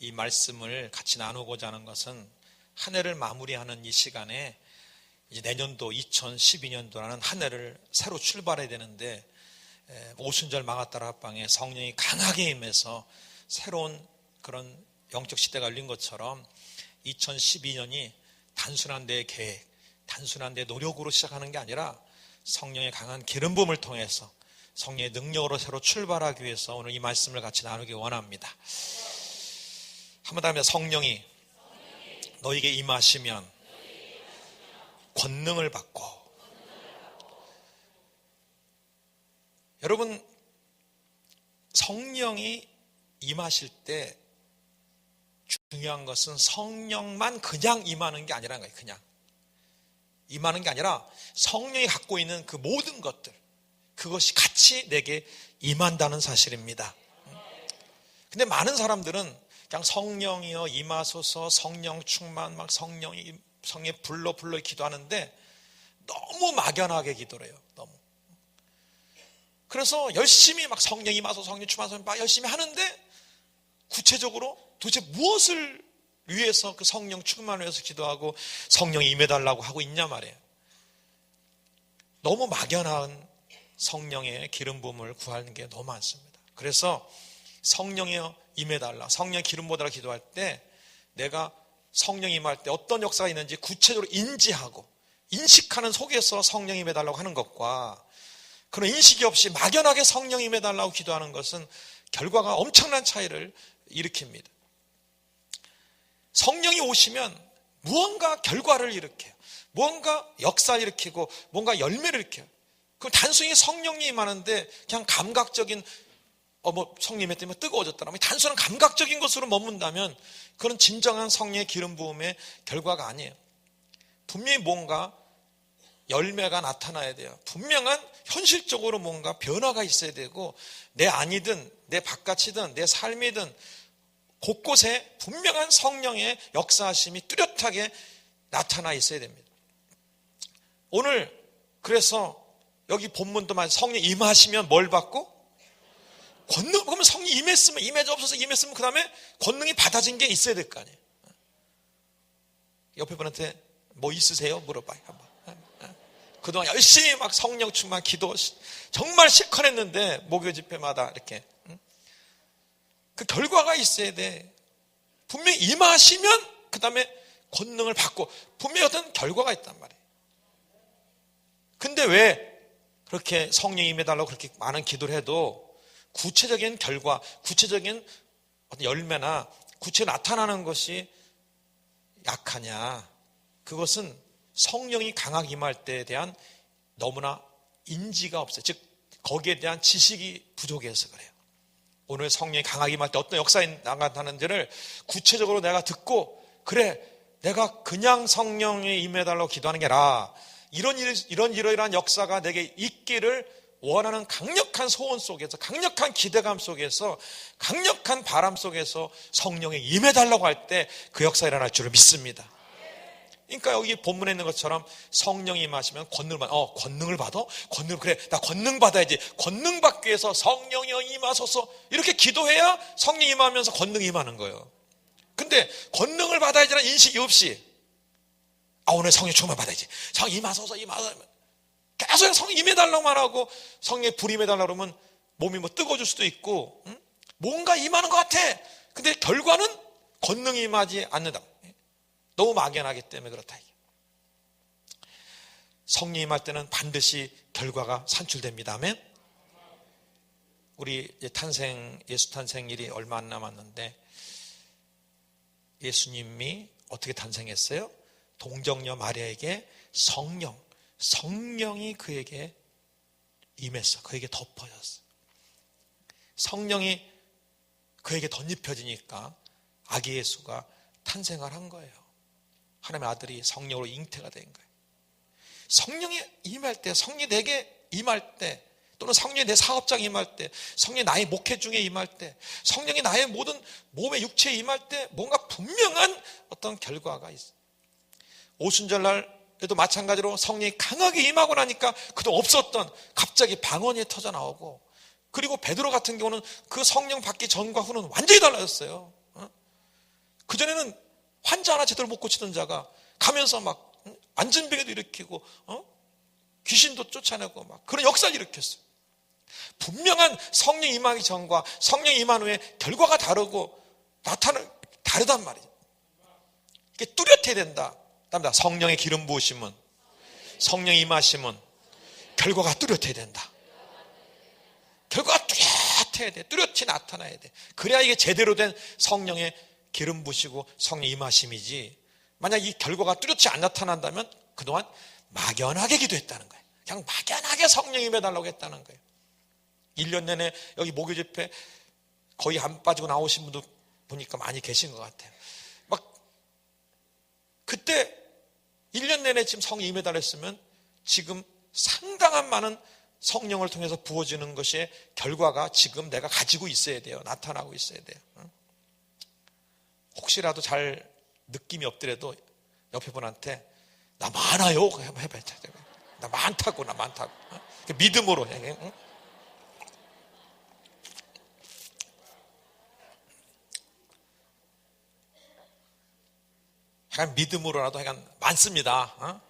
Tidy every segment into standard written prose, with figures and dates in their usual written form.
이 말씀을 같이 나누고자 하는 것은 한 해를 마무리하는 이 시간에 이제 내년도 2012년도라는 한 해를 새로 출발해야 되는데, 오순절 마가다라 합방에 성령이 강하게 임해서 새로운 그런 영적 시대가 열린 것처럼 2012년이 단순한 내 계획, 단순한 내 노력으로 시작하는 게 아니라 성령의 강한 기름 부음을 통해서 성령의 능력으로 새로 출발하기 위해서 오늘 이 말씀을 같이 나누기 원합니다. 한번 더 하면, 성령이 너에게 임하시면 권능을 받고. 여러분, 성령이 임하실 때 중요한 것은 성령만 그냥 임하는 게 아니라는 거예요. 그냥 임하는 게 아니라 성령이 갖고 있는 그 모든 것들, 그것이 같이 내게 임한다는 사실입니다. 근데 많은 사람들은 그냥 성령이여 임하소서, 성령 충만, 막 성령 불러 기도하는데 너무 막연하게 기도를 해요. 너무. 그래서 열심히 막 성령 임하소서, 성령 충만, 막 열심히 하는데 구체적으로 도대체 무엇을 위해서 그 성령 충만을 위해서 기도하고 성령이 임해달라고 하고 있냐 말이에요. 너무 막연한 성령의 기름 부음을 구하는 게 너무 많습니다. 그래서 성령이여 임해달라, 성령 기름 부어달라 기도할 때 내가 성령이 임할 때 어떤 역사가 있는지 구체적으로 인지하고 인식하는 속에서 성령이 임해달라고 하는 것과 그런 인식이 없이 막연하게 성령이 임해달라고 기도하는 것은 결과가 엄청난 차이를 일으킵니다. 성령이 오시면 무언가 결과를 일으켜요. 무언가 역사를 일으키고 뭔가 열매를 일으켜요. 그럼 단순히 성령이 임하는데 그냥 감각적인 성령이 때문에 뜨거워졌더라, 단순한 감각적인 것으로 머문다면 그건 진정한 성령의 기름 부음의 결과가 아니에요. 분명히 뭔가 열매가 나타나야 돼요. 분명한 현실적으로 뭔가 변화가 있어야 되고, 내 안이든 내 바깥이든 내 삶이든 곳곳에 분명한 성령의 역사하심이 뚜렷하게 나타나 있어야 됩니다. 오늘 그래서 여기 본문도 말 성령 임하시면 뭘 받고? 권능. 그러면 성령 임했으면, 임해져 없어서 임했으면 그 다음에 권능이 받아진 게 있어야 될 거 아니에요. 옆에 분한테 뭐 있으세요? 물어봐요. 한번. 그동안 열심히 막 성령 충만 기도 정말 실컷 했는데 목요 집회마다 이렇게 그 결과가 있어야 돼. 분명히 임하시면 그 다음에 권능을 받고 분명히 어떤 결과가 있단 말이에요. 근데 왜 그렇게 성령 임해달라고 그렇게 많은 기도를 해도 구체적인 결과, 구체적인 어떤 열매나 구체적으로 나타나는 것이 약하냐? 그것은 성령이 강하게 임할 때에 대한 너무나 인지가 없어요. 즉 거기에 대한 지식이 부족해서 그래요. 오늘 성령이 강하게 임할 때 어떤 역사에 나타나는지를 구체적으로 내가 듣고, 그래 내가 그냥 성령이 임해달라고 기도하는 게 아니라 이러이러한 역사가 내게 있기를 원하는 강력한 소원 속에서, 강력한 기대감 속에서, 강력한 바람 속에서 성령이 임해달라고 할 때 그 역사가 일어날 줄을 믿습니다. 그러니까 여기 본문에 있는 것처럼 성령이 임하시면 권능을 받아. 권능을 받아? 그래 나 권능 받아야지. 권능 받기 위해서 성령이여 임하소서 이렇게 기도해야 성령이 임하면서 권능이 임하는 거예요. 근데 권능을 받아야지라는 인식이 없이 오늘 성령 충만 받아야지, 성령 임하소서 계속 성령 임해달라고만 하고 성령의 불 임해달라고 그러면 몸이 뜨거워질 수도 있고 뭔가 임하는 것 같아. 근데 결과는 권능이 임하지 않는다. 너무 막연하기 때문에 그렇다. 성령 임할 때는 반드시 결과가 산출됩니다. 아멘. 우리 예수 탄생일이 얼마 안 남았는데 예수님이 어떻게 탄생했어요? 동정녀 마리아에게 성령이 그에게 임했어. 그에게 덮어졌어. 성령이 그에게 덧입혀지니까 아기 예수가 탄생을 한 거예요. 하나님의 아들이 성령으로 잉태가 된 거예요. 성령이 임할 때, 성령이 내게 임할 때, 또는 성령이 내 사업장에 임할 때, 성령이 나의 목회 중에 임할 때, 성령이 나의 모든 몸의 육체에 임할 때 뭔가 분명한 어떤 결과가 있어요. 오순절날에도 마찬가지로 성령이 강하게 임하고 나니까 그동안 없었던 갑자기 방언이 터져 나오고, 그리고 베드로 같은 경우는 그 성령 받기 전과 후는 완전히 달라졌어요. 그전에는 환자 하나 제대로 못 고치던 자가 가면서 막 안진병에도 일으키고 귀신도 쫓아내고 막 그런 역사를 일으켰어요. 분명한 성령 임하기 전과 성령 임한 후에 결과가 다르고 나타나는 다르단 말이죠. 이게 뚜렷해야 된다. 성령의 기름 부으심은, 성령 임하심은 결과가 뚜렷해야 된다. 결과가 뚜렷해야 돼. 뚜렷이 나타나야 돼. 그래야 이게 제대로 된 성령의 기름 부으시고 성령 임하심이지, 만약 이 결과가 뚜렷이 안 나타난다면 그동안 막연하게 기도했다는 거예요. 그냥 막연하게 성령 임해달라고 했다는 거예요. 1년 내내 여기 목요 집회 거의 안 빠지고 나오신 분도 보니까 많이 계신 것 같아요. 막 그때 1년 내내 지금 성령 임해달라 했으면 지금 상당한 많은 성령을 통해서 부어지는 것의 결과가 지금 내가 가지고 있어야 돼요. 나타나고 있어야 돼요. 혹시라도 잘 느낌이 없더라도 옆에 분한테 나 많아요 해봐요. 나 많다고. 믿음으로 해. 약간 믿음으로라도 약간 많습니다.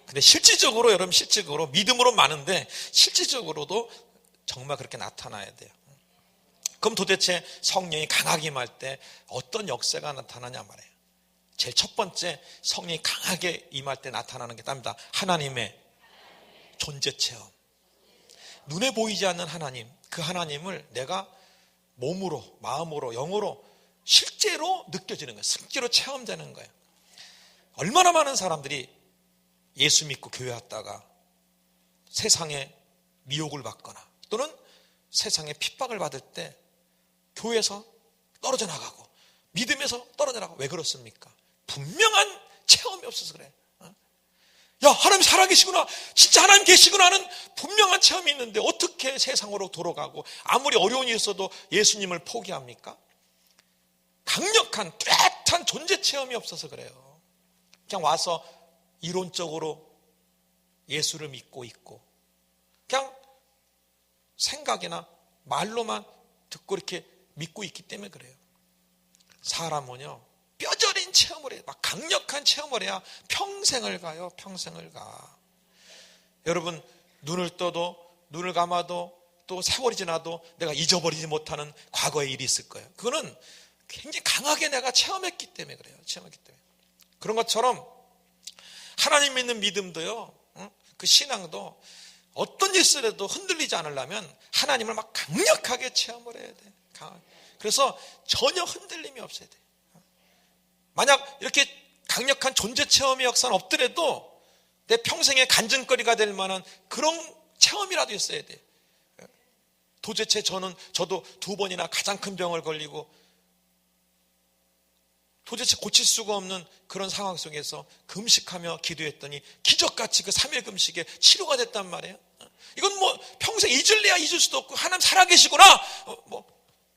근데 실질적으로, 여러분, 실질적으로 믿음으로 많은데 실질적으로도 정말 그렇게 나타나야 돼요. 그럼 도대체 성령이 강하게 임할 때 어떤 역사가 나타나냐 말이에요. 제일 첫 번째, 성령이 강하게 임할 때 나타나는 게 답니다. 하나님의 존재 체험. 눈에 보이지 않는 하나님, 그 하나님을 내가 몸으로, 마음으로, 영으로 실제로 느껴지는 거예요. 실제로 체험되는 거예요. 얼마나 많은 사람들이 예수 믿고 교회 왔다가 세상에 미혹을 받거나 또는 세상에 핍박을 받을 때 교회에서 떨어져 나가고 믿음에서 떨어져 나가고. 왜 그렇습니까? 분명한 체험이 없어서 그래. 야, 하나님 살아계시구나, 진짜 하나님 계시구나 하는 분명한 체험이 있는데 어떻게 세상으로 돌아가고 아무리 어려운 일이 있어도 예수님을 포기합니까? 강력한 뚜렷한 존재 체험이 없어서 그래요. 그냥 와서 이론적으로 예수를 믿고 있고 그냥 생각이나 말로만 듣고 이렇게 믿고 있기 때문에 그래요. 사람은요, 뼈저린 체험을 해요. 막 강력한 체험을 해야 평생을 가요. 평생을 가. 여러분, 눈을 떠도 눈을 감아도 또 세월이 지나도 내가 잊어버리지 못하는 과거의 일이 있을 거예요. 그거는 굉장히 강하게 내가 체험했기 때문에 그래요. 체험했기 때문에. 그런 것처럼 하나님 믿는 믿음도요, 그 신앙도 어떤 일 있어도 흔들리지 않으려면 하나님을 막 강력하게 체험을 해야 돼. 강하게. 그래서 전혀 흔들림이 없어야 돼. 만약 이렇게 강력한 존재 체험의 역사는 없더라도 내 평생의 간증거리가 될 만한 그런 체험이라도 있어야 돼. 도대체 저도 2번이나 가장 큰 병을 걸리고 도대체 고칠 수가 없는 그런 상황 속에서 금식하며 기도했더니 기적같이 그 3일 금식에 치료가 됐단 말이에요. 이건 뭐 평생 잊을래야 잊을 수도 없고 하나님 살아계시구나,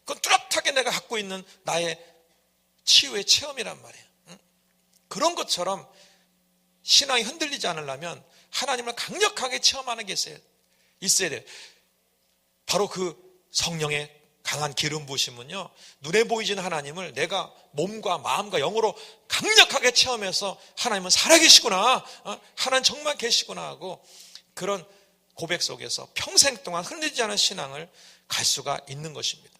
그건 뚜렷하게 내가 갖고 있는 나의 치유의 체험이란 말이에요. 그런 것처럼 신앙이 흔들리지 않으려면 하나님을 강력하게 체험하는 게 있어야 돼요. 바로 그 성령의 강한 기름 부으심은요, 눈에 보이지는 하나님을 내가 몸과 마음과 영으로 강력하게 체험해서 하나님은 살아계시구나, 하나님 정말 계시구나 하고 그런 고백 속에서 평생 동안 흔들리지 않은 신앙을 갈 수가 있는 것입니다.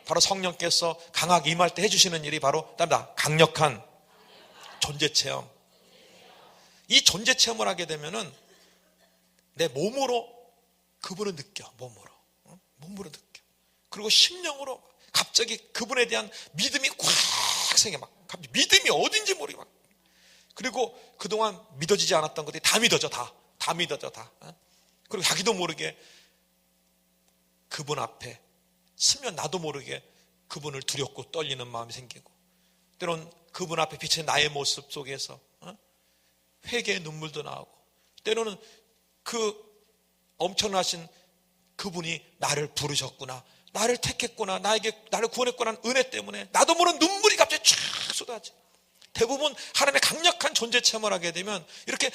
바로 성령께서 강하게 임할 때 해주시는 일이 바로 강력한 존재 체험. 이 존재 체험을 하게 되면은 내 몸으로 그분을 느껴. 몸으로 느껴. 그리고 심령으로 갑자기 그분에 대한 믿음이 꽉 생겨. 막 갑자기 믿음이 어딘지 모르게 막. 그리고 그동안 믿어지지 않았던 것들이 다 믿어져. 다 믿어져. 그리고 자기도 모르게 그분 앞에 서면 나도 모르게 그분을 두렵고 떨리는 마음이 생기고, 때로는 그분 앞에 비친 나의 모습 속에서 회개의 눈물도 나오고, 때로는 그 엄청나신 그분이 나를 부르셨구나, 나를 택했구나, 나를 구원했구나 하는 은혜 때문에 나도 모르는 눈물이 갑자기 쫙 쏟아져. 대부분 하나님의 강력한 존재 체험을 하게 되면 이렇게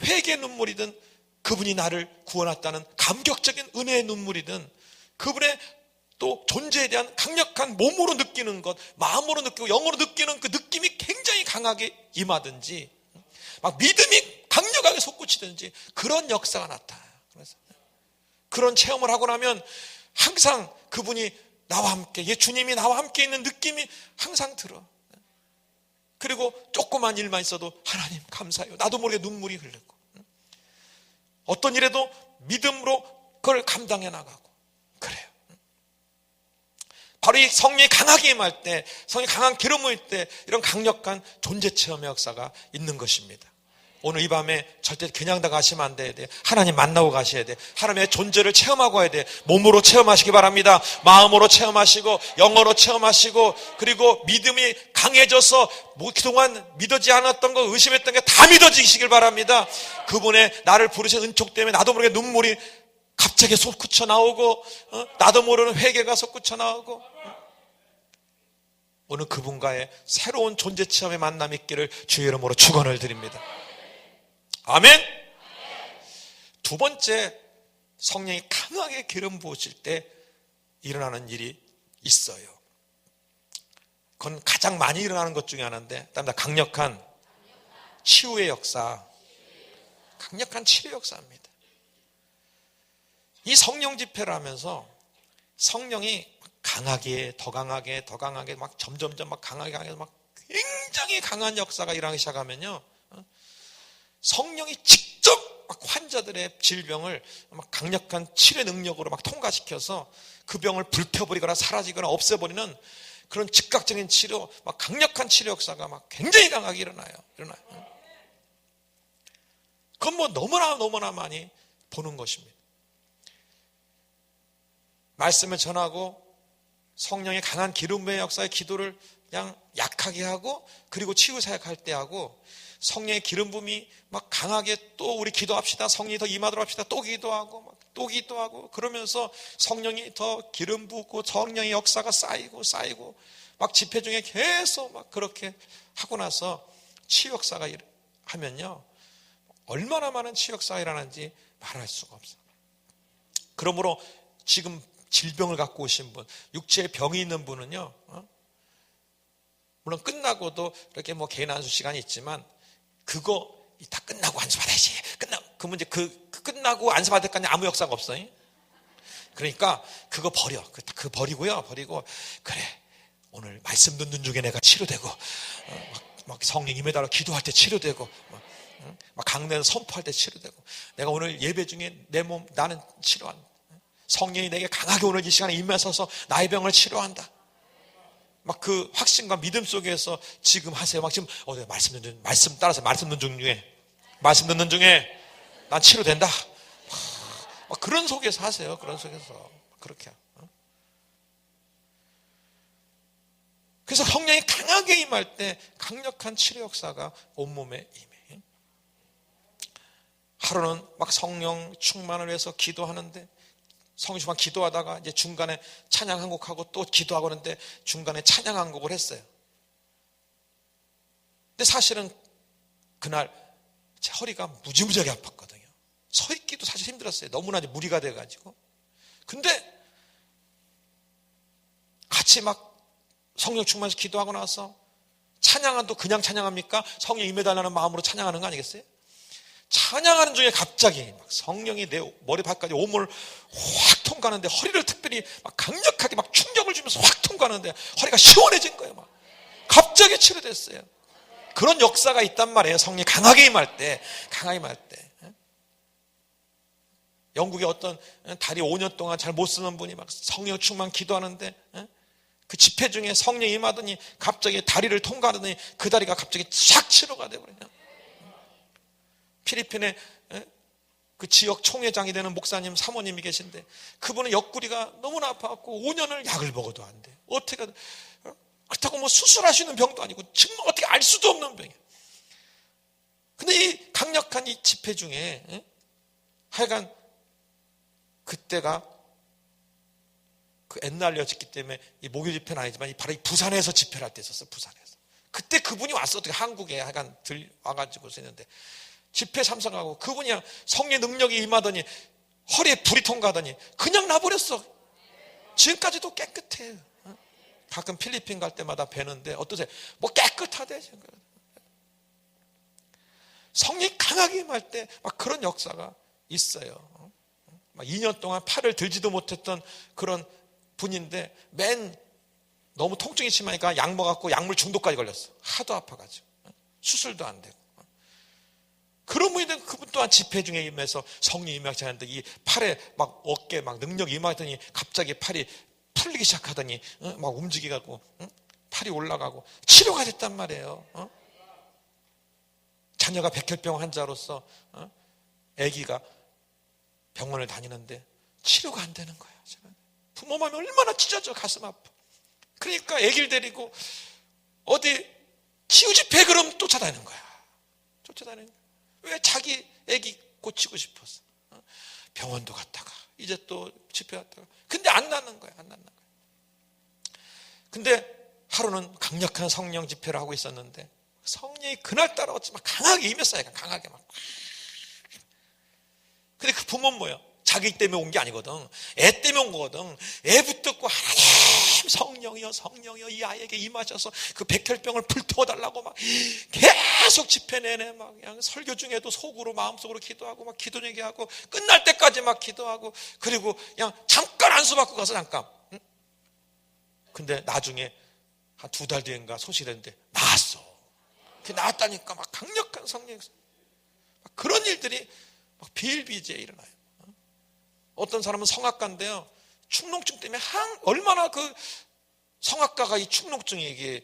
회개의 눈물이든 그분이 나를 구원했다는 감격적인 은혜의 눈물이든 그분의 또 존재에 대한 강력한 몸으로 느끼는 것, 마음으로 느끼고 영으로 느끼는 그 느낌이 굉장히 강하게 임하든지, 막 믿음이 강력하게 솟구치든지 그런 역사가 나타나요. 그래서 그런 체험을 하고 나면 항상 그분이 나와 함께, 주님이 나와 함께 있는 느낌이 항상 들어. 그리고 조그만 일만 있어도 하나님 감사해요. 나도 모르게 눈물이 흐르고, 어떤 일에도 믿음으로 그걸 감당해 나가고 그래요. 바로 이 성령이 강하게 임할 때, 성령이 강한 기름일 때 이런 강력한 존재 체험의 역사가 있는 것입니다. 오늘 이 밤에 절대 그냥 다 가시면 안 돼야 돼. 하나님 만나고 가셔야 돼. 하나님의 존재를 체험하고 가야 돼. 몸으로 체험하시기 바랍니다. 마음으로 체험하시고 영어로 체험하시고, 그리고 믿음이 강해져서 그동안 믿어지지 않았던 거, 의심했던 게 다 믿어지시길 바랍니다. 그분의 나를 부르신 은총 때문에 나도 모르게 눈물이 갑자기 솟구쳐 나오고, 나도 모르는 회개가 솟구쳐 나오고, 오늘 그분과의 새로운 존재 체험의 만남이 있기를 주의 이름으로 축원을 드립니다. 아멘. 두 번째, 성령이 강하게 기름 부으실 때 일어나는 일이 있어요. 그건 가장 많이 일어나는 것 중에 하나인데, 강력한 치유의 역사, 강력한 치유의 역사입니다. 이 성령 집회를 하면서 성령이 강하게, 더 강하게, 더 강하게, 막 점점점 막 강하게 막 굉장히 강한 역사가 일어나기 시작하면요, 성령이 직접 막 환자들의 질병을 막 강력한 치료의 능력으로 막 통과시켜서 그 병을 불태워버리거나 사라지거나 없애버리는 그런 즉각적인 치료, 막 강력한 치료 역사가 막 굉장히 강하게 일어나요. 그건 뭐 너무나 많이 보는 것입니다. 말씀을 전하고 성령의 강한 기름 부음의 역사의 기도를 그냥 약하게 하고, 그리고 치유 사역할 때 하고, 성령의 기름 부음이 막 강하게 또 우리 기도합시다, 성령이 더 임하도록 합시다, 또 기도하고 막 또 기도하고, 그러면서 성령이 더 기름 부고 성령의 역사가 쌓이고 막 집회 중에 계속 막 그렇게 하고 나서 치유 역사가 하면요, 얼마나 많은 치유 역사가 일어나는지 말할 수가 없어요. 그러므로 지금 질병을 갖고 오신 분, 육체에 병이 있는 분은요, 물론 끝나고도 이렇게 뭐 개인 안수 시간이 있지만, 그거 다 끝나고 안수 받아야지. 그 문제, 끝나고 안수 받을 때까지 아무 역사가 없어요. 그러니까 그거 버려. 그거 버리고, 그래, 오늘 말씀 듣는 중에 내가 치료되고, 막 성령 임해달라고 기도할 때 치료되고, 막 강단에서 선포할 때 치료되고, 내가 오늘 예배 중에 내 몸, 나는 치료한다. 성령이 내게 강하게 오늘 이 시간에 임하셔서 나의 병을 치료한다. 막 그 확신과 믿음 속에서 지금 하세요. 막 지금 말씀 따라서 말씀 듣는 중에 난 치료된다. 막 그런 속에서 하세요. 그런 속에서 그렇게. 그래서 성령이 강하게 임할 때 강력한 치료 역사가 온몸에 임해. 하루는 막 성령 충만을 위해서 기도하는데, 성령 충만 기도하다가 이제 중간에 찬양 한 곡하고 또 기도하고 하는데 중간에 찬양 한 곡을 했어요. 근데 사실은 그날 제 허리가 무지무지하게 아팠거든요. 서 있기도 사실 힘들었어요. 너무나 무리가 돼가지고. 근데 같이 막 성령 충만해서 기도하고 나서 찬양도 그냥 찬양합니까? 성령 임해달라는 마음으로 찬양하는 거 아니겠어요? 찬양하는 중에 갑자기 막 성령이 내 머리발까지 온몸을 확 통과하는데, 허리를 특별히 막 강력하게 막 충격을 주면서 확 통과하는데 허리가 시원해진 거예요. 막 갑자기 치료됐어요. 그런 역사가 있단 말이에요. 성령이 강하게 임할 때. 영국의 어떤 다리 5년 동안 잘 못 쓰는 분이 막 성령 충만 기도하는데, 그 집회 중에 성령이 임하더니 갑자기 다리를 통과하더니 그 다리가 갑자기 싹 치료가 돼버려요. 필리핀에 그 지역 총회장이 되는 목사님, 사모님이 계신데, 그분은 옆구리가 너무나 아파갖고 5년을 약을 먹어도 안 돼. 어떻게, 그렇다고 뭐 수술하시는 병도 아니고 정말 어떻게 알 수도 없는 병이에요. 근데 이 강력한 이 집회 중에 하여간 그때가 그 옛날이었기 때문에 이 목요 집회는 아니지만 바로 이 부산에서 집회를 할 때 있었어요. 부산에서. 그때 그분이 왔어. 어떻게 한국에 하여간 와가지고 있었는데, 집회 참석하고 그분이 성령의 능력이 임하더니 허리에 불이 통과하더니 그냥 놔버렸어. 지금까지도 깨끗해요. 가끔 필리핀 갈 때마다 뵈는데 어떠세요? 뭐 깨끗하대. 성령이 강하게 임할 때 막 그런 역사가 있어요. 막 2년 동안 팔을 들지도 못했던 그런 분인데 너무 통증이 심하니까 약 먹었고 약물 중독까지 걸렸어. 하도 아파가지고 수술도 안 되고. 그런 분인데 그분 또한 집회 중에 임해서 성령 임하지 않는데 이 팔에 막 어깨에 막 능력이 임하더니 갑자기 팔이 풀리기 시작하더니 막 움직이고 팔이 올라가고 치료가 됐단 말이에요. 자녀가 백혈병 환자로서 아기가 병원을 다니는데 치료가 안 되는 거예요. 부모 마음이 얼마나 찢어져. 가슴 아파. 그러니까 아기를 데리고 어디 치유집회 그럼 쫓아다니는 거야. 쫓아다니는 거야. 왜? 자기 아기 고치고 싶어서. 병원도 갔다가 이제 또 집회 갔다가 근데 안 낫는 거야. 안 낫는 거야. 근데 하루는 강력한 성령 집회를 하고 있었는데 성령이 그날따라 어찌 막 강하게 임했어요. 강하게 막. 근데 그 부모는 뭐예요? 자기 때문에 온 게 아니거든. 애 때문에 온 거거든. 애 붙들고 하나님 성령이여 이 아이에게 임하셔서 그 백혈병을 불태워달라고 막 계속 집회 내내 막 그냥 설교 중에도 속으로 마음속으로 기도하고 막 기도 얘기하고 끝날 때까지 막 기도하고 그리고 그냥 잠깐 안수 받고 가서 잠깐. 근데 나중에 한 2달 뒤인가 소식이 됐는데 나았어. 나았다니까 막 강력한 성령. 그런 일들이 막 비일비재에 일어나요. 어떤 사람은 성악가인데요. 축농증 때문에 얼마나 그 성악가가 이 축농증이 이게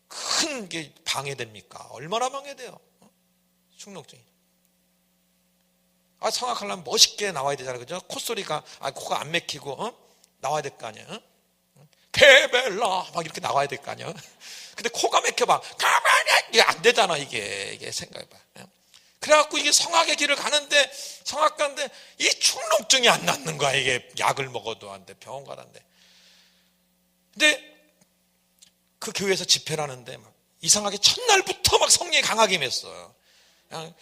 큰 게 방해됩니까? 얼마나 방해돼요? 축농증이. 성악하려면 멋있게 나와야 되잖아요. 그죠? 콧소리가, 코가 안 막히고, 나와야 될 거 아니에요? 케벨라! 막 이렇게 나와야 될 거 아니에요? 근데 코가 막혀봐. 가만히! 이게 안 되잖아, 이게 생각해봐. 그래갖고 이게 성악의 길을 가는데, 성악가인데, 이 축농증이 안 낫는 거야. 이게 약을 먹어도 안 돼. 병원 가는데. 근데 그 교회에서 집회를 하는데, 막 이상하게 첫날부터 막 성령이 강하게 임했어요. 그냥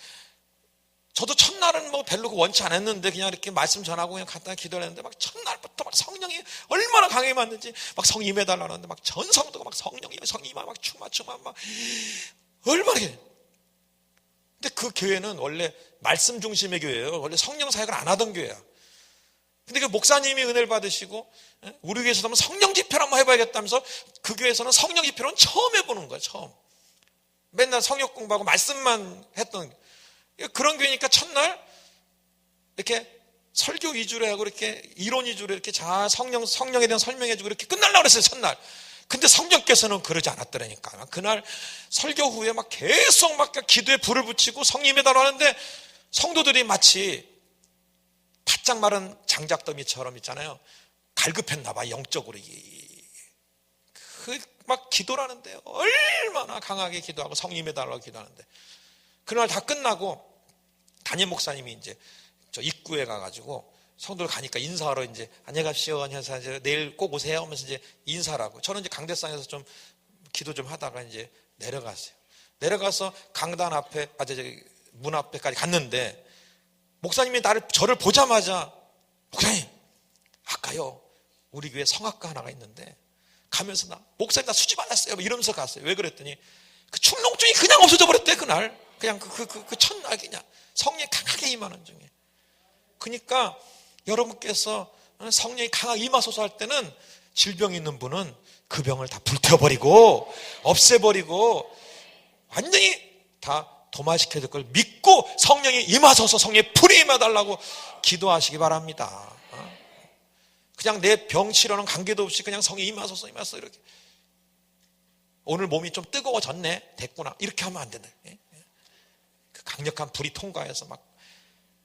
저도 첫날은 뭐 별로 원치 않았는데, 그냥 이렇게 말씀 전하고 그냥 간단히 기도를 했는데, 막 첫날부터 막 성령이 얼마나 강하게 임했는지, 막 성령 임해달라고 하는데, 막 전성도가 막 성령이 막 충만, 막, 얼마나 해. 근데 그 교회는 원래 말씀 중심의 교회예요. 원래 성령 사역을 안 하던 교회야. 근데 그 목사님이 은혜를 받으시고 우리 교회에서도 한번 성령 집회를 한번 해봐야겠다면서 그 교회에서는 성령 집회는 처음 해보는 거야. 처음. 맨날 성역 공부하고 말씀만 했던 그런 교회니까 첫날 이렇게 설교 위주로 하고 이렇게 이론 위주로 이렇게 잘 성령에 대한 설명해주고 이렇게 끝날라고 그랬어요. 첫날. 근데 성령께서는 그러지 않았더라니까. 그날 설교 후에 막 계속 막 기도에 불을 붙이고 성령에 달하는데 성도들이 마치 바짝 마른 장작더미처럼 있잖아요. 갈급했나 봐, 영적으로. 막 기도를 하는데 얼마나 강하게 기도하고 성령에 달라고 기도하는데 그날 다 끝나고 담임 목사님이 이제 저 입구에 가가지고 성도들 가니까 인사하러 이제 안녕히 가십시오. 안녕하세요. 내일 꼭 오세요 하면서 이제 인사라고. 저는 이제 강대상에서 좀 기도 좀 하다가 이제 내려갔어요. 내려가서 강단 앞에, 문 앞에까지 갔는데 목사님이 저를 보자마자 목사님, 아까요 우리 교회 성악가 하나가 있는데 가면서 목사님 나 수지 받았어요. 이러면서 갔어요. 왜 그랬더니 그 축농증이 그냥 없어져 버렸대 그날. 그냥 그 첫날 그냥 성령이 강하게 임하는 중에. 그러니까 여러분께서 성령이 강하게 임하소서 할 때는 질병이 있는 분은 그 병을 다 불태워버리고 없애버리고 완전히 다 도마시켜야 될 걸 믿고 성령이 임하소서 성령의 불이 임해달라고 기도하시기 바랍니다. 그냥 내 병 치료는 관계도 없이 그냥 성령이 임하소서 이렇게 오늘 몸이 좀 뜨거워졌네 됐구나 이렇게 하면 안 된다. 그 강력한 불이 통과해서 막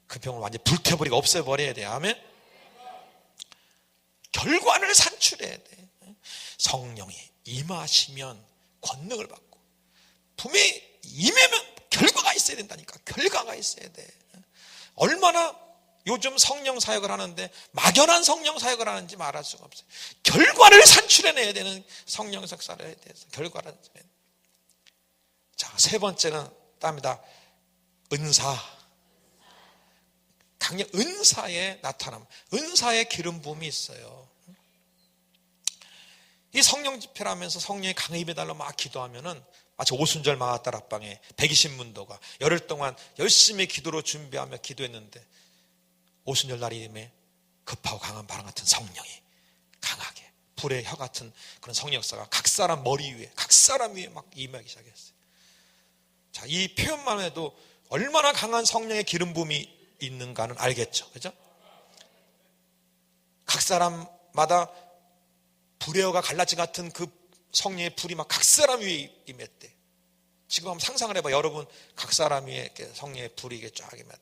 그 병을 완전히 불태워버리고 없애버려야 돼. 아멘. 결과를 산출해야 돼. 성령이 임하시면 권능을 받고 분명히 임하면 결과가 있어야 된다니까. 결과가 있어야 돼. 얼마나 요즘 성령 사역을 하는데 막연한 성령 사역을 하는지 말할 수가 없어요. 결과를 산출해내야 되는 성령 석사를 해야 돼서 결과를. 자, 세 번째는 답니다. 은사. 강력 은사의 나타남, 은사의 기름 부음이 있어요. 이 성령 집회를 하면서 성령이 강하게 임해달라고 막 기도하면은 마치 오순절 마가다락방에 120문도가 열흘 동안 열심히 기도로 준비하며 기도했는데 오순절 날이 임해 급하고 강한 바람 같은 성령이 강하게 불의 혀 같은 그런 성령 역사가 각 사람 머리 위에, 각 사람 위에 막 임하기 시작했어요. 자, 이 표현만 해도 얼마나 강한 성령의 기름 부음이 있는가는 알겠죠, 그죠? 각 사람마다 불의 혀가 갈라진 같은 그 성령의 불이 막 각 사람 위에 임했대. 지금 한번 상상을 해봐. 여러분 각 사람 위에 이렇게 성령의 불이 이게 쫙 임했.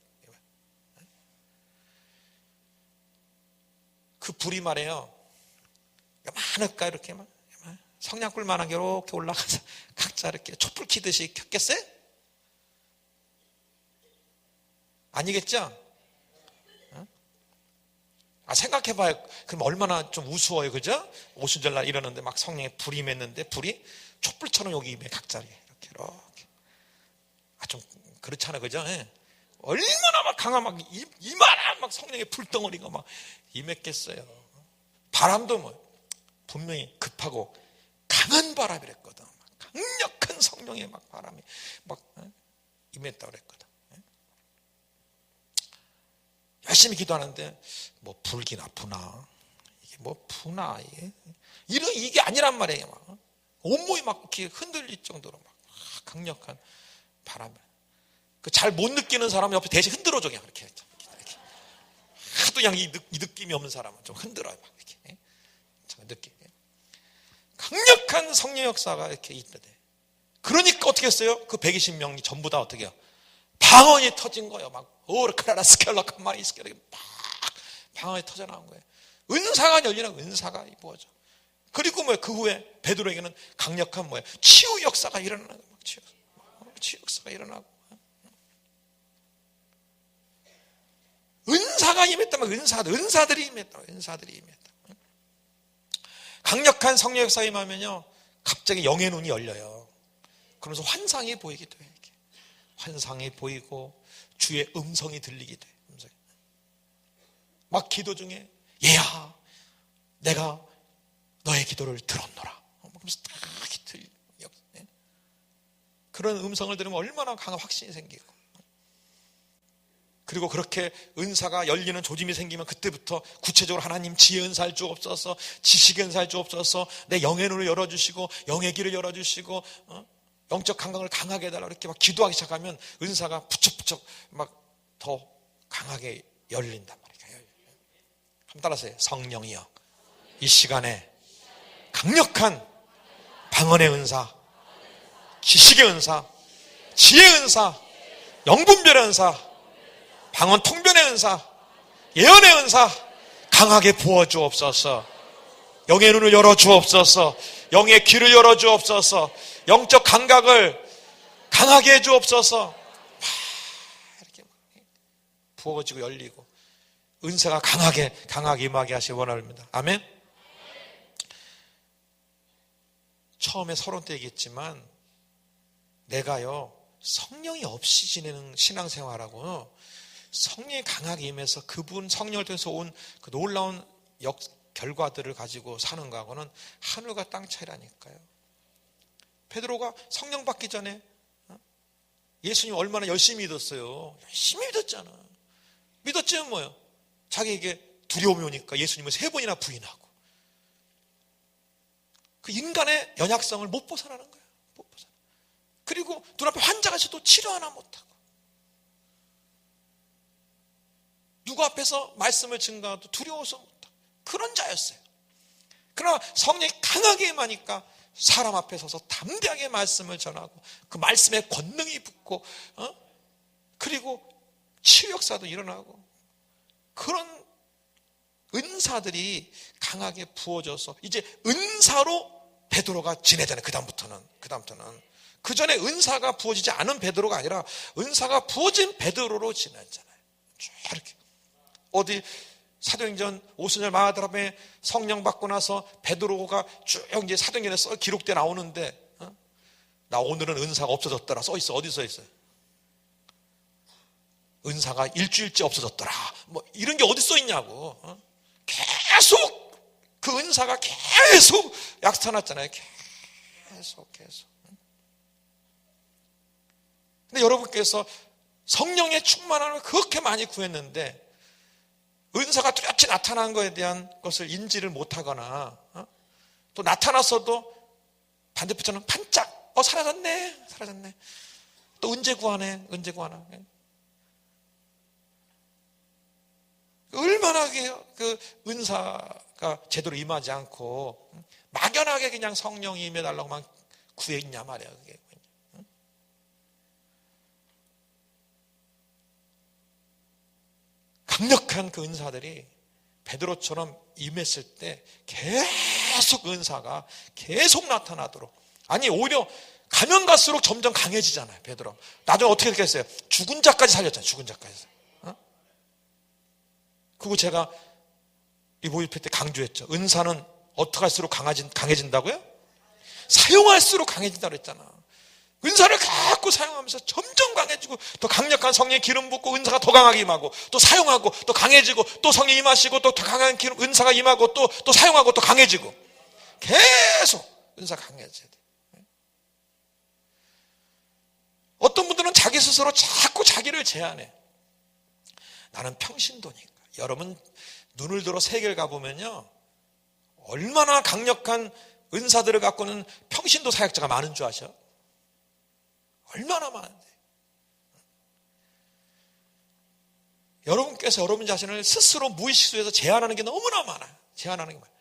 그 불이 말이에요. 많을까 이렇게 막 성냥불만한 게 이렇게 올라가서 각자 이렇게 촛불 켜듯이 켰겠어요? 아니겠죠? 생각해봐요. 그럼 얼마나 좀 우스워요, 그죠? 오순절 날 이러는데 막 성령의 불이 임했는데 불이 촛불처럼 여기 임해 각자 이렇게. 좀 그렇잖아요, 그죠? 예. 얼마나 막 강한 막 이만한 막 성령의 불덩어리가 막 임했겠어요. 바람도 뭐 분명히 급하고 강한 바람이랬거든. 강력한 성령의 막 바람이 막 임했다고 그랬거든. 열심히 기도하는데 뭐 불긴 아프나 이게 뭐 부나 이게 아니란 말이에요. 막 온몸이 막 이렇게 흔들릴 정도로 막 강력한 바람. 그 잘 못 느끼는 사람은 옆에 대신 흔들어줘 그냥 이렇게. 하도 그냥 이 느낌이 없는 사람은 좀 흔들어요 막 이렇게. 느낌. 강력한 성령 역사가 이렇게 있던데. 그러니까 어떻게 했어요? 그 120명이 전부 다 어떻게 해요? 방언이 터진 거예요. 막 오르카라라 스켈라칸 마이 스켈라 막 방언이 터져 나온 거예요. 은사가 열리는 은사가 부어져. 그리고 그 후에 베드로에게는 강력한 치유 역사가 일어나는 거예요. 치유 역사가 일어나고. 은사가 임했다면 은사들이 임했다. 강력한 성령 역사가 임하면요, 갑자기 영의 눈이 열려요. 그러면서 환상이 보이기도 해요. 환상이 보이고 주의 음성이 들리기도 해요. 막 기도 중에 얘야, 내가 너의 기도를 들었노라. 그러면서 딱 들려. 그런 음성을 들으면 얼마나 강한 확신이 생기고. 그리고 그렇게 은사가 열리는 조짐이 생기면 그때부터 구체적으로 하나님 지혜 은사를 주옵소서, 지식의 은사를 주옵소서, 내 영의 눈을 열어주시고 영의 길을 열어주시고 영적 감각을 강하게 해달라고 이렇게 막 기도하기 시작하면 은사가 부쩍부쩍 막 더 강하게 열린단 말이에요. 한번 따라하세요. 성령이여, 이 시간에 강력한 방언의 은사, 지식의 은사, 지혜의 은사, 영분별의 은사, 방언 통변의 은사, 예언의 은사 강하게 부어주옵소서. 영의 눈을 열어주옵소서. 영의 귀를 열어주옵소서. 영적 감각을 강하게 해주옵소서. 이렇게 부어지고 열리고 은사가 강하게 임하게 하시기 원합니다. 아멘. 처음에 서론 때 얘기했지만 내가요 성령이 없이 지내는 신앙생활하고 성령이 강하게 임해서 그분 성령을 통해서 온 그 놀라운 결과들을 가지고 사는 거하고는 하늘과 땅 차이라니까요. 베드로가 성령 받기 전에 예수님 얼마나 열심히 믿었어요. 열심히 믿었잖아. 믿었지만 뭐예요? 자기에게 두려움이 오니까 예수님을 3번이나 부인하고 그 인간의 연약성을 못 벗어나는 거예요. 못 벗어나. 그리고 눈앞에 환자가 있어도 치료 하나 못하고 누구 앞에서 말씀을 증거해도 두려워서 못하고 그런 자였어요. 그러나 성령이 강하게 임하니까 사람 앞에 서서 담대하게 말씀을 전하고 그 말씀에 권능이 붙고 그리고 치유 역사도 일어나고 그런 은사들이 강하게 부어져서 이제 은사로 베드로가 지내잖아요. 그 다음부터는 그 전에 은사가 부어지지 않은 베드로가 아니라 은사가 부어진 베드로로 지냈잖아요. 쭉 이렇게 어디 사도행전 오순절 마가다락방에 성령 받고 나서 베드로가 쭉 이제 사도행전에 기록돼 나오는데 나 오늘은 은사가 없어졌더라 써 있어. 어디 써 있어요? 은사가 일주일째 없어졌더라. 뭐 이런 게 어디 써 있냐고. 계속 그 은사가 계속 나타났잖아요. 계속. 근데 여러분께서 성령의 충만함을 그렇게 많이 구했는데 은사가 뚜렷이 나타난 것에 대한 것을 인지를 못하거나 또 나타났어도 반대편처럼 반짝 사라졌네. 또 언제 구하나. 얼마나 그 은사가 제대로 임하지 않고 막연하게 그냥 성령이 임해달라고만 구했냐 말이야. 그게. 강력한 그 은사들이 베드로처럼 임했을 때 계속 은사가 계속 나타나도록, 아니 오히려 가면 갈수록 점점 강해지잖아요. 베드로 나중에 어떻게 됐겠어요? 죽은 자까지 살렸잖아요. 죽은 자까지. 그리고 제가 이 모집회 때 강조했죠. 은사는 어떻게 할수록 강해진다고요? 사용할수록 강해진다고 했잖아. 은사를 갖고 사용하면서 점점 강해지고 더 강력한 성령의 기름 붓고 은사가 더 강하게 임하고 또 사용하고 또 강해지고 또 성령이 임하시고 또 더 강한 기름 은사가 임하고 또 사용하고 또 강해지고 계속 은사가 강해져야 돼. 어떤 분들은 자기 스스로 자꾸 자기를 제한해. 나는 평신도니까. 여러분 눈을 들어 세계를 가보면요 얼마나 강력한 은사들을 갖고는 평신도 사역자가 많은 줄 아셔? 얼마나 많은데. 여러분께서 여러분 자신을 스스로 무의식 속에서 제한하는 게 너무나 많아요. 제한하는 게 많아요.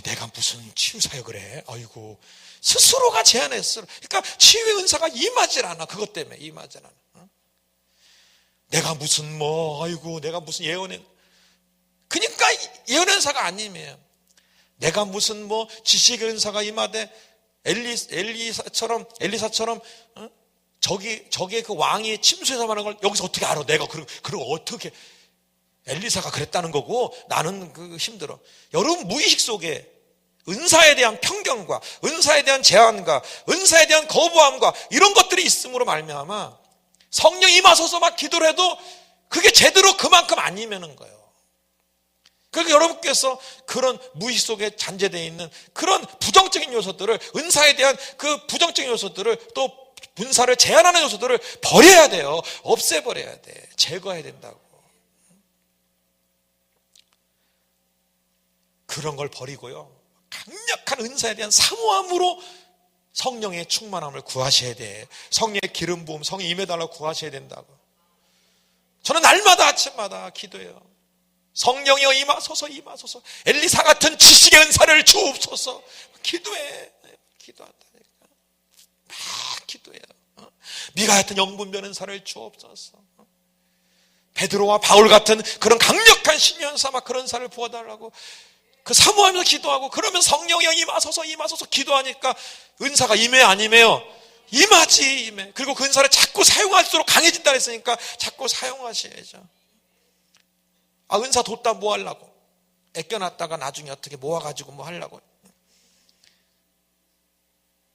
내가 무슨 치유 사역을 해? 아이고, 스스로가 제한했어. 그러니까 치유의 은사가 임하질 않아. 그것 때문에 임하질 않아. 내가 무슨 내가 무슨 예언의, 그러니까 예언의 은사가 아니에요. 내가 무슨 지식의 은사가 임하되 엘리사처럼 저기 그 왕이 침수해서 말하는 걸 여기서 어떻게 알아? 내가 그리고 어떻게 엘리사가 그랬다는 거고 나는 힘들어. 여러분 무의식 속에 은사에 대한 편견과 은사에 대한 제한과 은사에 대한 거부함과 이런 것들이 있음으로 말미암아 성령 임하소서 막 기도를 해도 그게 제대로 그만큼 안 임하는 거예요. 그러니까 여러분께서 그런 무의식 속에 잔재되어 있는 그런 부정적인 요소들을, 은사에 대한 그 부정적인 요소들을, 또 은사를 제한하는 요소들을 버려야 돼요. 없애버려야 돼. 제거해야 된다고. 그런 걸 버리고요, 강력한 은사에 대한 사모함으로 성령의 충만함을 구하셔야 돼. 성령의 기름 부음, 성령 임해달라고 구하셔야 된다고. 저는 날마다 아침마다 기도해요. 성령이여 임하소서. 엘리사 같은 지식의 은사를 주옵소서. 기도해. 기도한다니까. 막 기도해요. 미가 같은 영분 변은사를 주옵소서. 베드로와 바울 같은 그런 강력한 신의 은사, 막 그런 은사를 부어달라고 그 사모하면서 기도하고, 그러면 성령이여 임하소서 기도하니까 은사가 임해 안 임해요? 임하지. 그리고 그 은사를 자꾸 사용할수록 강해진다 했으니까 자꾸 사용하셔야죠. 은사 뒀다 뭐 하려고? 애껴놨다가 나중에 어떻게 모아가지고 뭐 하려고?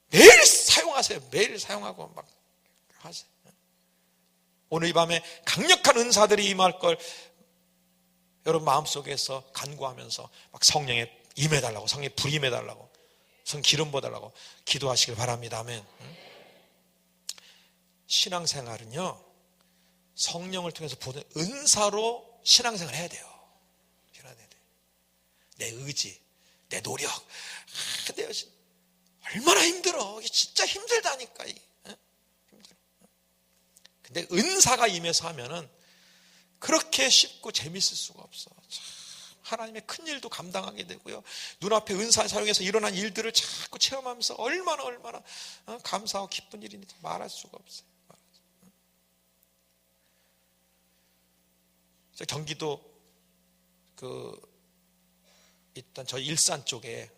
매일 사용하세요. 매일 사용하고 막 하세요. 오늘 이 밤에 강력한 은사들이 임할 걸 여러분 마음속에서 간구하면서 막 성령에 임해달라고, 성령에 불이 임해달라고, 성 기름 부어달라고 기도하시길 바랍니다. 아멘. 신앙생활은요, 성령을 통해서 보는 은사로 신앙생활을 해야 돼요. 내 의지, 내 노력. 근데 얼마나 힘들어. 이게 진짜 힘들다니까. 힘들어. 근데 은사가 임해서 하면은 그렇게 쉽고 재밌을 수가 없어. 참, 하나님의 큰 일도 감당하게 되고요, 눈앞에 은사 사용해서 일어난 일들을 자꾸 체험하면서 얼마나 감사하고 기쁜 일인지 말할 수가 없어요. 경기도 일단 저희 일산 쪽에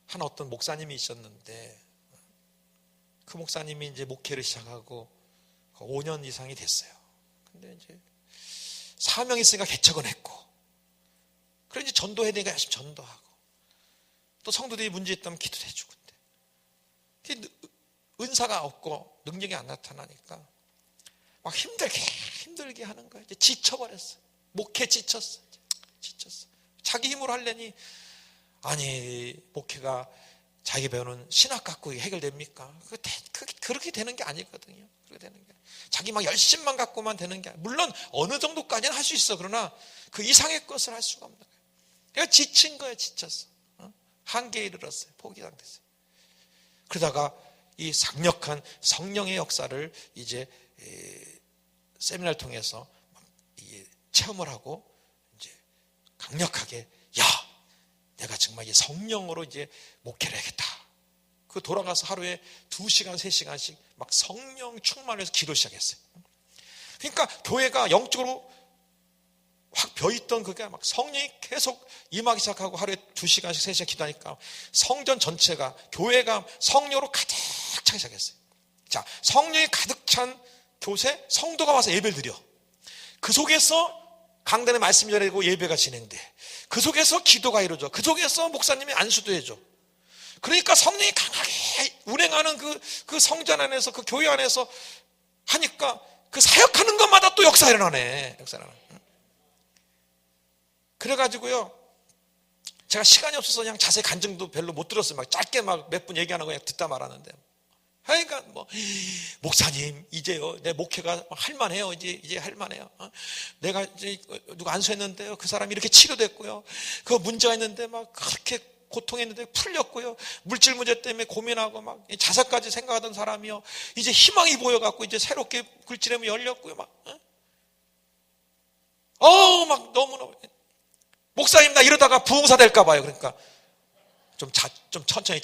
한 어떤 목사님이 있었는데, 그 목사님이 이제 목회를 시작하고 5년 이상이 됐어요. 근데 이제 사명이 있으니까 개척은 했고, 그래 이제 전도해야 되니까 열심히 전도하고, 또 성도들이 문제 있다면 기도도 해주고. 근데 은사가 없고 능력이 안 나타나니까 막 힘들게 하는 거예요. 이제 지쳐버렸어요. 목회 지쳤어. 자기 힘으로 하려니, 아니 목회가 자기 배우는 신학 갖고 해결됩니까? 그렇게 되는 게 아니거든요. 그렇게 되는 게 자기 막 열심만 갖고만 되는 게 아니에요. 물론 어느 정도까지는 할 수 있어. 그러나 그 이상의 것을 할 수가 없는 거예요. 그러니까 지친 거예요. 지쳤어. 한계에 이르렀어요. 포기 상태였어요. 그러다가 이 강력한 성령의 역사를 이제 세미나를 통해서 체험을 하고 이제 강력하게, 야, 내가 정말 이 성령으로 이제 목회를 해야겠다. 그 돌아가서 하루에 2시간, 3시간씩 막 성령 충만해서 기도 시작했어요. 그러니까 교회가 영적으로 확 벼있던 그게 막 성령이 계속 임하기 시작하고 하루에 2시간씩, 3시간 기도하니까 성전 전체가, 교회가 성령으로 가득 차기 시작했어요. 자, 성령이 가득 찬 곳에 성도가 와서 예배를 드려. 그 속에서 강단의 말씀이 전해지고 예배가 진행돼. 그 속에서 기도가 이루어져. 그 속에서 목사님이 안수도 해줘. 그러니까 성령이 강하게 운행하는 그 성전 안에서, 그 교회 안에서 하니까 그 사역하는 것마다 또 역사 일어나네. 역사 일어나. 그래가지고요, 제가 시간이 없어서 그냥 자세히 간증도 별로 못 들었어요. 막 짧게 막 몇 분 얘기하는 거 그냥 듣다 말았는데. 그러니까 목사님, 이제요, 내 목회가 할만해요. 이제 할만해요. 내가 이제 누가 안수했는데요, 그 사람이 이렇게 치료됐고요. 그 문제가 있는데 막 그렇게 고통했는데 풀렸고요. 물질 문제 때문에 고민하고 막 자살까지 생각하던 사람이요, 이제 희망이 보여갖고 이제 새롭게 글지름이 열렸고요. 막 너무너무. 목사님, 나 이러다가 부흥사 될까 봐요. 그러니까 좀 천천히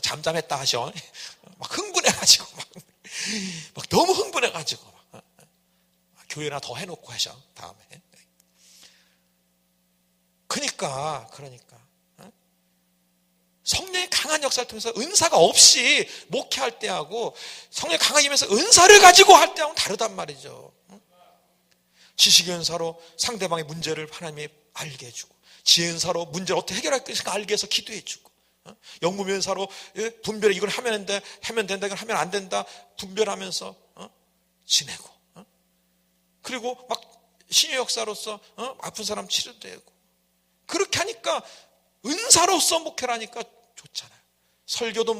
잠잠했다 하셔. 막 흥분해가지고 막 너무 흥분해가지고 교회나 더 해놓고 하셔 다음에. 그러니까 성령의 강한 역사를 통해서 은사가 없이 목회할 때하고 성령의 강하게 임해서 은사를 가지고 할 때하고는 다르단 말이죠. 지식의 은사로 상대방의 문제를 하나님이 알게 해주고, 지혜의 은사로 문제를 어떻게 해결할 것인가 알게 해서 기도해주고, 영문의 은사로 분별해, 이걸 하면 된다, 이걸 하면 안 된다 분별하면서 지내고, 그리고 막 신의 역사로서 아픈 사람 치료되고, 그렇게 하니까 은사로서 목회를 하니까 좋잖아요. 설교도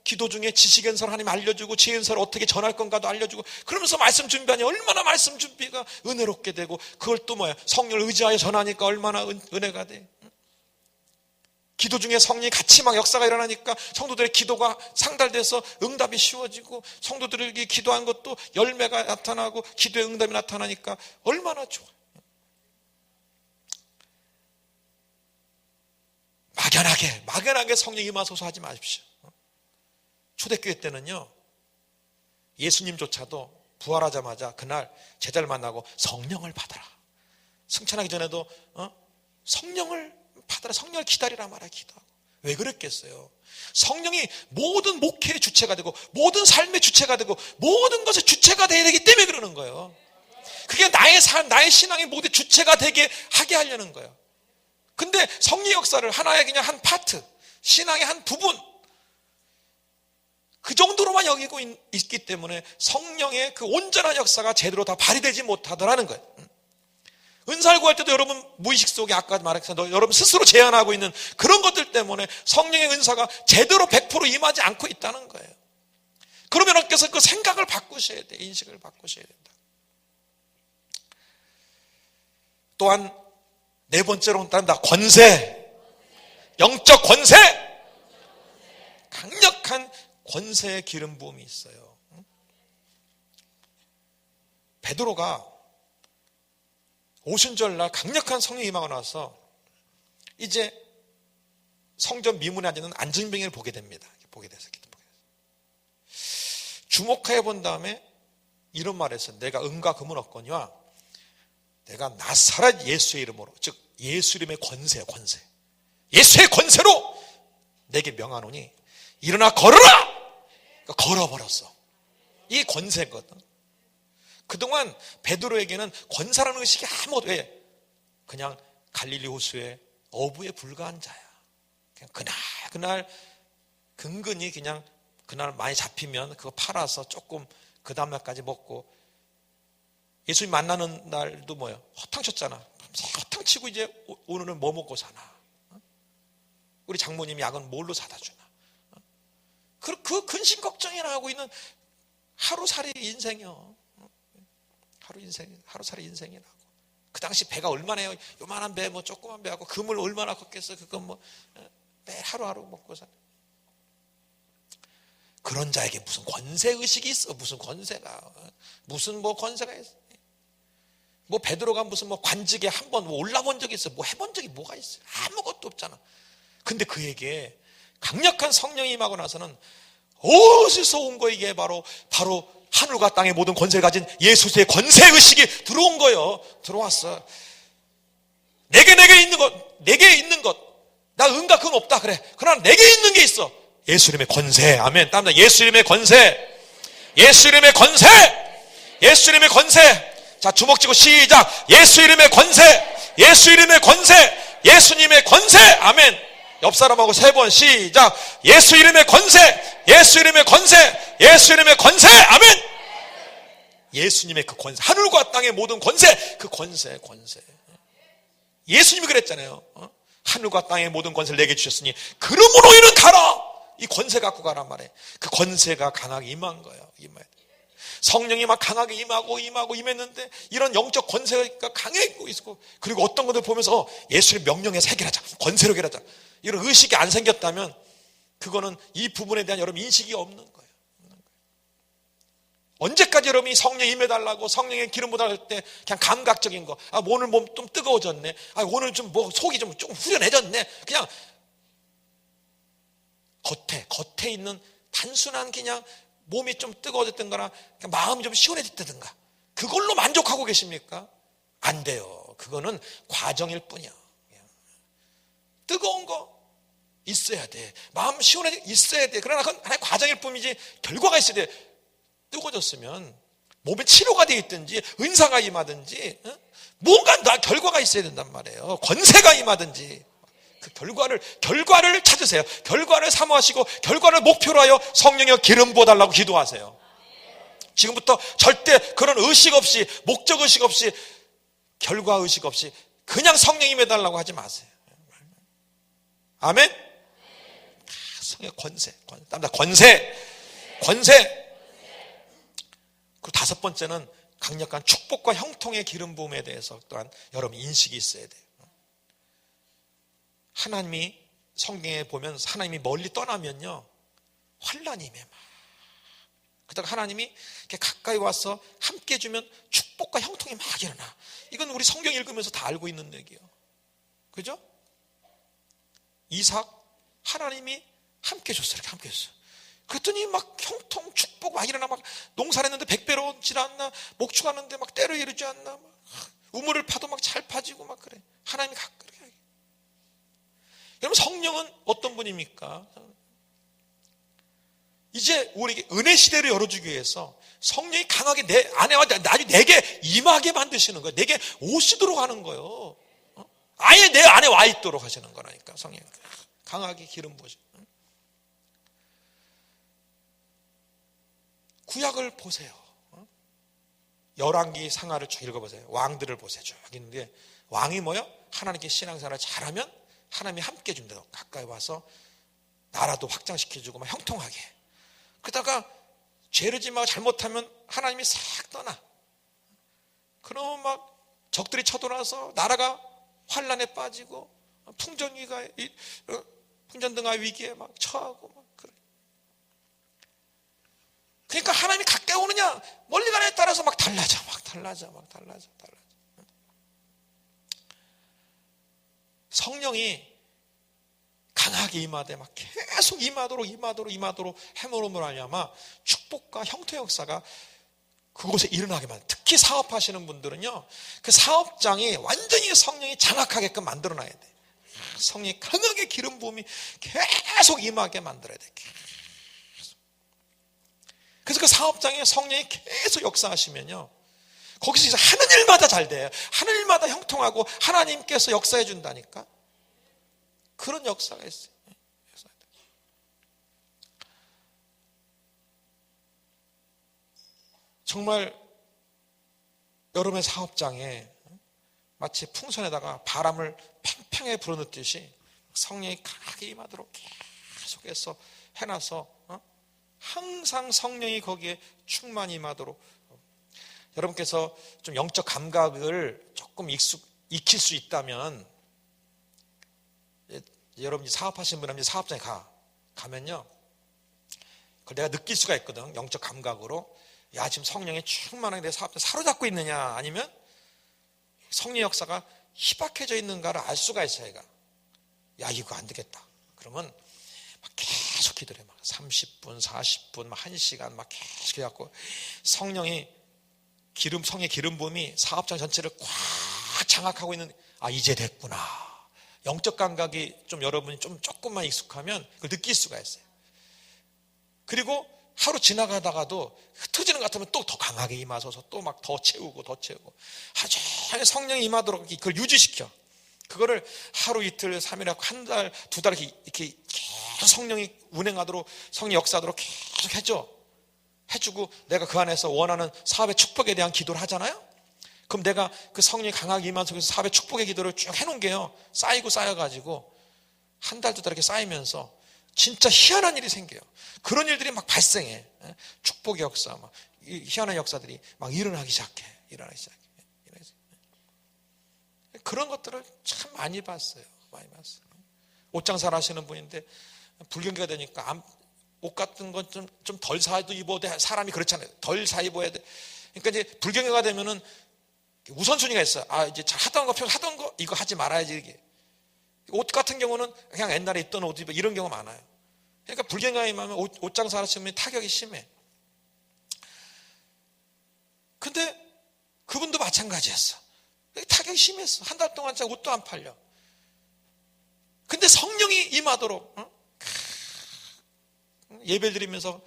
기도 중에 지식의 은사를 하나님 알려주고, 지혜의 은사를 어떻게 전할 건가도 알려주고, 그러면서 말씀 준비하니 얼마나 말씀 준비가 은혜롭게 되고, 그걸 또 성령을 의지하여 전하니까 얼마나 은혜가 돼. 기도 중에 성령이 같이 막 역사가 일어나니까 성도들의 기도가 상달돼서 응답이 쉬워지고, 성도들에게 기도한 것도 열매가 나타나고 기도의 응답이 나타나니까 얼마나 좋아요. 막연하게 성령이 임하소서 하지 마십시오. 초대교회 때는요, 예수님조차도 부활하자마자 그날 제자를 만나고 성령을 받아라, 승천하기 전에도 성령을 받아라, 성령을 기다리라 말아 기도하고. 왜 그랬겠어요? 성령이 모든 목회의 주체가 되고, 모든 삶의 주체가 되고, 모든 것의 주체가 되어야 되기 때문에 그러는 거예요. 그게 나의 삶, 나의 신앙의 모든 주체가 되게 하게 하려는 거예요. 근데 성령 역사를 하나의 그냥 한 파트, 신앙의 한 부분, 그 정도로만 여기고 있기 때문에 성령의 그 온전한 역사가 제대로 다 발휘되지 못하더라는 거예요. 은사를 구할 때도 여러분 무의식 속에 아까 말했잖아요, 여러분 스스로 제한하고 있는 그런 것들 때문에 성령의 은사가 제대로 100% 임하지 않고 있다는 거예요. 그러면 여러분께서 그 생각을 바꾸셔야 돼요. 인식을 바꾸셔야 된다. 또한 네 번째로 따른다. 권세. 영적 권세. 강력한 권세의 기름 부음이 있어요. 베드로가 오순절날 강력한 성령이 임하고 나서 이제 성전 미문에 앉는 안진뱅이를 보게 됩니다. 보게 돼서 주목해 본 다음에 이런 말을 했어요. 내가 은과 금은 없거니와 내가 나사렛 예수의 이름으로, 즉 예수 이름의 권세, 예수의 권세로 내게 명하노니 일어나 걸어라! 그러니까 걸어버렸어. 이게 권세거든. 그동안 베드로에게는 권사라는 의식이 아무것도, 왜? 그냥 갈릴리 호수의 어부에 불과한 자야. 그냥 그날 근근히 그냥 그날 많이 잡히면 그거 팔아서 조금 그 다음날까지 먹고, 예수님 만나는 날도 허탕쳤잖아. 사탕 치고 이제 오늘은 뭐 먹고 사나? 우리 장모님 약은 뭘로 사다 주나? 그 근심 걱정이나 하고 있는 하루살이 인생이요. 하루살이 인생이라고. 그 당시 배가 얼마나 해요? 요만한 배, 뭐 조그만 배하고 금을 얼마나 걷겠어? 그건 뭐 매일 하루하루 먹고 사는. 그런 자에게 무슨 권세의식이 있어? 무슨 권세가? 무슨 뭐 권세가 있어? 뭐 베드로가 무슨 뭐 관직에 한번 뭐 올라본 적이 있어? 뭐 해본 적이 뭐가 있어? 아무것도 없잖아. 근데 그에게 강력한 성령이 임하고 나서는 어디서 온 거 이게 바로 하늘과 땅의 모든 권세를 가진 예수의 권세의식이 들어온 거예요. 들어왔어. 내게 있는 것. 나 은과 그건 없다. 그래. 그러나 내게 있는 게 있어. 예수 이름의 권세. 아멘. 땀나. 예수 이름의 권세. 예수 이름의 권세. 예수 이름의 권세. 자, 주먹 쥐고 시작. 예수 이름의 권세. 예수 이름의 권세. 예수님의 권세. 아멘. 옆 사람하고 3번 시작. 예수 이름의 권세. 예수 이름의 권세. 예수 이름의 권세. 아멘. 예수님의 그 권세. 하늘과 땅의 모든 권세. 그 권세. 예수님이 그랬잖아요. 하늘과 땅의 모든 권세를 내게 주셨으니 그러므로 너희는 가라. 이 권세 갖고 가란 말이에요. 그 권세가 강하게 임한 거예요. 임해야 돼. 성령이 막 강하게 임했는데 이런 영적 권세가 강해지고 있고, 그리고 어떤 것들 보면서 예수를 명령해서 해결하자, 권세로 해결하자, 이런 의식이 안 생겼다면 그거는 이 부분에 대한 여러분 인식이 없는 거예요. 언제까지 여러분이 성령이 임해달라고 성령의 기름 부어달 때 그냥 감각적인 거, 오늘 몸 좀 뜨거워졌네, 오늘 좀 뭐 속이 좀 후련해졌네, 그냥 겉에 있는 단순한 그냥 몸이 좀 뜨거워졌던 거나 마음이 좀 시원해졌다든가 그걸로 만족하고 계십니까? 안 돼요. 그거는 과정일 뿐이야. 뜨거운 거 있어야 돼. 마음 시원해 있어야 돼. 그러나 그건 하나의 과정일 뿐이지 결과가 있어야 돼. 뜨거워졌으면 몸에 치료가 되어 있든지 은사가 임하든지 뭔가 결과가 있어야 된단 말이에요. 권세가 임하든지 그 결과를 찾으세요. 결과를 사모하시고 결과를 목표로 하여 성령의 기름 부어달라고 기도하세요. 지금부터 절대 그런 의식 없이, 목적 의식 없이, 결과 의식 없이 그냥 성령이 임해달라고 하지 마세요. 아멘? 성령 권세. 그리고 5번째는 강력한 축복과 형통의 기름 부음에 대해서 또한 여러분 인식이 있어야 돼요. 하나님이 성경에 보면 하나님이 멀리 떠나면요 환난이 임해 막. 그러다가 하나님이 이렇게 가까이 와서 함께 해주면 축복과 형통이 막 일어나. 이건 우리 성경 읽으면서 다 알고 있는 얘기예요. 그죠? 이삭 하나님이 함께 해줬어요. 이렇게 함께 해줬어요. 그랬더니 막 형통 축복 막 일어나. 막 농사를 했는데 100배로 질 않나, 목축하는데 막 때로 이르지 않나, 막 우물을 파도 막 잘 파지고 막 그래. 하나님이 가까이. 여러분 성령은 어떤 분입니까? 이제 우리에게 은혜 시대를 열어주기 위해서 성령이 강하게 내 안에와 내게 임하게 만드시는 거예요. 내게 오시도록 하는 거예요. 아예 내 안에 와 있도록 하시는 거라니까. 성령이 강하게 기름 부으시고. 구약을 보세요. 열왕기 상하를 쭉 읽어보세요. 왕들을 보세요. 쭉 있는데 왕이 뭐요? 하나님께 신앙생활을 잘하면 하나님이 함께 해준다. 가까이 와서 나라도 확장시켜주고 막 형통하게. 그러다가 죄를 지마고 잘못하면 하나님이 싹 떠나. 그러면 막 적들이 쳐들어와서 나라가 환란에 빠지고 풍전등화 위기에 막 처하고 막 그래. 그러니까 하나님이 가까이 오느냐 멀리 가느냐에 따라서 막 달라져. 성령이 강하게 임하되 막 계속 임하도록 해모름으로 하냐마 축복과 형통의 역사가 그곳에 일어나게 만들어요. 특히 사업하시는 분들은요, 그 사업장이 완전히 성령이 장악하게끔 만들어놔야 돼. 성령이 강하게 기름 부음이 계속 임하게 만들어야 돼. 계속. 그래서 그 사업장에 성령이 계속 역사하시면요, 거기서 이제 하는 일마다 잘 돼요. 하는 일마다 형통하고 하나님께서 역사해 준다니까. 그런 역사가 있어요. 정말 여러분의 사업장에 마치 풍선에다가 바람을 팽팽하게 불어넣듯이 성령이 강하게 임하도록 계속해서 해놔서 항상 성령이 거기에 충만히 임하도록. 여러분께서 좀 영적 감각을 조금 익힐 수 있다면, 여러분이 사업하시는 분이 사업장에 가면요, 그걸 내가 느낄 수가 있거든. 영적 감각으로. 야, 지금 성령이 충만하게 내 사업장 사로잡고 있느냐, 아니면 성령 역사가 희박해져 있는가를 알 수가 있어요. 얘가. 야, 이거 안 되겠다. 그러면 막 계속 기도해. 막 30분, 40분, 막 1시간 막 계속 해갖고 성령의 기름 부음이 사업장 전체를 꽉 장악하고 있는, 아, 이제 됐구나. 영적 감각이 좀 여러분이 조금만 익숙하면 그걸 느낄 수가 있어요. 그리고 하루 지나가다가도 흩어지는 것 같으면 또 더 강하게 임하소서, 또 막 더 채우고 하루 종일 성령이 임하도록 그걸 유지시켜. 그거를 하루 이틀 3일 하고 한 달, 두 달 이렇게 계속 성령이 운행하도록, 성령 역사하도록 계속 해주고 내가 그 안에서 원하는 사업의 축복에 대한 기도를 하잖아요. 그럼 내가 그 성령이 강하게 임한 속에서 사업의 축복의 기도를 쭉 해놓은 게요, 쌓여가지고 한 달, 두 달 이렇게 쌓이면서 진짜 희한한 일이 생겨요. 그런 일들이 막 발생해. 축복의 역사, 막 희한한 역사들이 막 일어나기 시작해. 그런 것들을 참 많이 봤어요. 옷장사를 하시는 분인데 불경기가 되니까 옷 같은 건 좀 덜 사도 입어도 돼. 사람이 그렇잖아요. 덜 사 입어야 돼. 그러니까 이제 불경기가 되면은 우선순위가 있어요. 아, 이제 하던 거 이거 하지 말아야지. 이게 옷 같은 경우는 그냥 옛날에 입던 옷 입어, 이런 경우가 많아요. 그러니까 불경기가 임하면 옷장사 하시는 분이 타격이 심해. 근데 그분도 마찬가지였어. 타격이 심했어. 한 달 동안 진짜 옷도 안 팔려. 근데 성령이 임하도록 예배를 드리면서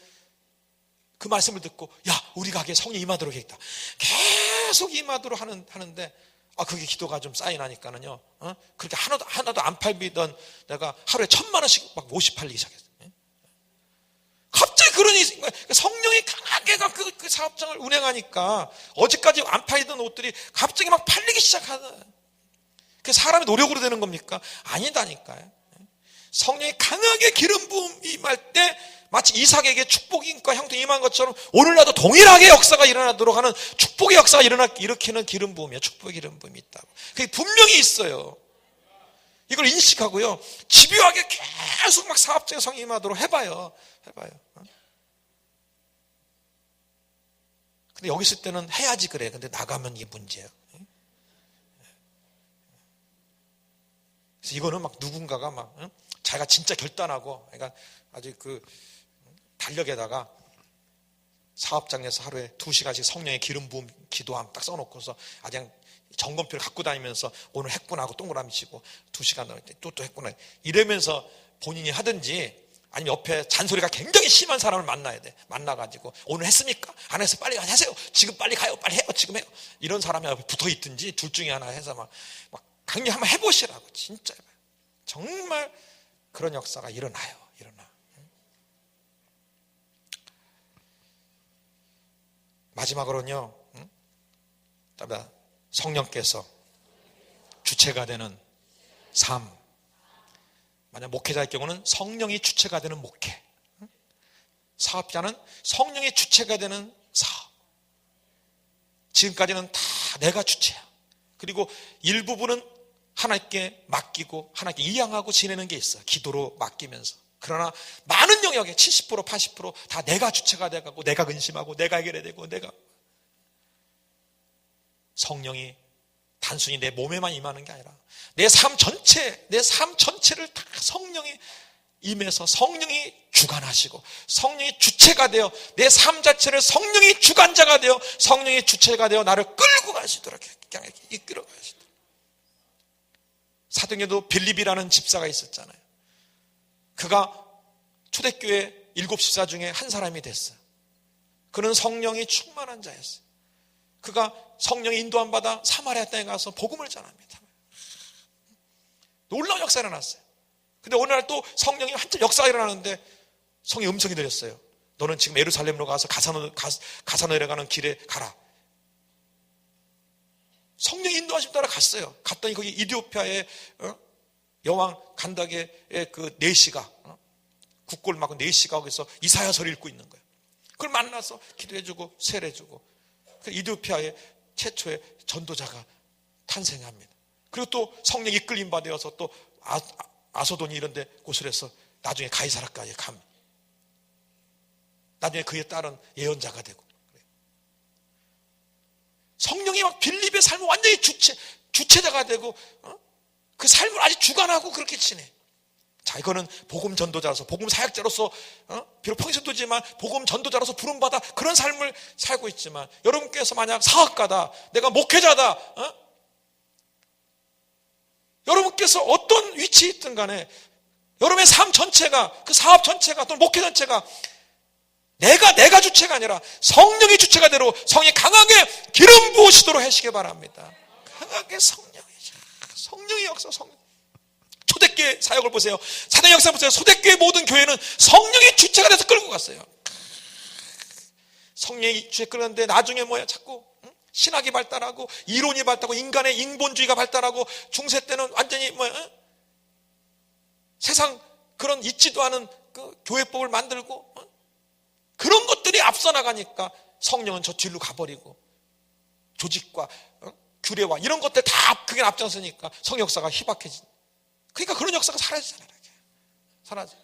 그 말씀을 듣고, 야, 우리 가게에 성령이 임하도록 했다. 계속 임하도록 하는데, 그게 기도가 좀 쌓이나니까는요, 그렇게 하나도 안 팔리던 내가 하루에 1,000,000원씩 막 옷이 팔리기 시작했어요. 갑자기 그런 일이 생긴 거예요. 성령이 강하게 그 사업장을 운행하니까 어제까지 안 팔리던 옷들이 갑자기 막 팔리기 시작하는. 그게 사람의 노력으로 되는 겁니까? 아니다니까요. 성령이 강하게 기름 부음 임할 때 마치 이삭에게 축복인과 형통이 임한 것처럼 오늘날도 동일하게 역사가 일어나도록 하는 축복의 역사가 일으키는 기름 부음이에요. 축복의 기름 부음이 있다고. 그게 분명히 있어요. 이걸 인식하고요, 집요하게 계속 막 사업장에 성령이 임하도록 해봐요. 근데 여기 있을 때는 해야지 그래. 근데 나가면 이게 문제예요. 그래서 이거는 막 누군가가 막 자기가 진짜 결단하고, 그러니까 아주 그 달력에다가 사업장에서 하루에 2시간씩 성령의 기름 부음 기도함 딱 써놓고서 아주 그냥 점검표를 갖고 다니면서 오늘 했구나 하고 동그라미 치고 2시간 넘을 때 또 했구나 이러면서 본인이 하든지, 아니면 옆에 잔소리가 굉장히 심한 사람을 만나야 돼. 만나가지고 오늘 했습니까? 안 해서 빨리 하세요. 지금 빨리 가요. 빨리 해요. 지금 해요. 이런 사람이 옆에 붙어 있든지 둘 중에 하나 해서 막 강력 한번 해보시라고. 진짜 정말 그런 역사가 일어나요. 마지막으로는요, 성령께서 주체가 되는 삶. 만약 목회자의 경우는 성령이 주체가 되는 목회, 사업자는 성령이 주체가 되는 사업. 지금까지는 다 내가 주체야. 그리고 일부분은 하나님께 맡기고 하나님께 이양하고 지내는 게 있어요. 기도로 맡기면서. 그러나 많은 영역에 70%, 80% 다 내가 주체가 돼가고 내가 근심하고 내가 해결해야 되고, 내가. 성령이 단순히 내 몸에만 임하는 게 아니라 내 삶 전체를 다 성령이 임해서 성령이 주관하시고 성령이 주체가 되어 내 삶 자체를 성령이 주관자가 되어 성령이 주체가 되어 나를 끌고 가시도록 이끌어 가시도록. 사도행전에도 빌립이라는 집사가 있었잖아요. 그가 초대교회 7집사 중에 한 사람이 됐어요. 그는 성령이 충만한 자였어요. 그가 성령의 인도함 받아 사마리아 땅에 가서 복음을 전합니다. 놀라운 역사가 일어났어요. 근데 어느 날 또 성령이 한참 역사가 일어나는데 성의 음성이 들렸어요. 너는 지금 예루살렘으로 가서 가사 내려가는 길에 가라. 성령 인도하심 따라 갔어요. 갔더니 거기 이디오피아의 여왕 간닥의 그 내시가 국골 막고 내시가 거기서 이사야서를 읽고 있는 거예요. 그걸 만나서 기도해주고 세례해주고 이디오피아의 최초의 전도자가 탄생합니다. 그리고 또 성령 이끌림 받아서 또 아소도니 이런 데 곳을 해서 나중에 가이사라까지 갑니다. 나중에 그에 따른 예언자가 되고. 성령이 막 빌립의 삶을 완전히 주체자가 되고 그 삶을 아주 주관하고 그렇게 지내. 자, 이거는 복음 전도자로서, 복음 사역자로서, 비록 평신도지만 복음 전도자로서 부름받아 그런 삶을 살고 있지만, 여러분께서 만약 사역가다, 내가 목회자다, 여러분께서 어떤 위치에 있든 간에 여러분의 삶 전체가, 그 사업 전체가 또는 목회 전체가 내가 주체가 아니라 성령이 주체가 되도록 성령이 강하게 기름 부으시도록 하시기 바랍니다. 강하게 성령의 역사, 초대교회 사역을 보세요. 사도행 역사 보세요. 초대교회 모든 교회는 성령이 주체가 돼서 끌고 갔어요. 성령이 주체 끌었는데 나중에 뭐야? 자꾸 신학이 발달하고 이론이 발달하고 인간의 인본주의가 발달하고 중세 때는 완전히 뭐야? 세상 그런 있지도 않은 그 교회법을 만들고 그런 것들이 앞서 나가니까 성령은 저 뒤로 가버리고 조직과 규례와 이런 것들 다 그게 앞장서니까 성령 역사가 희박해진. 그러니까 그런 역사가 사라지잖아요. 사라져.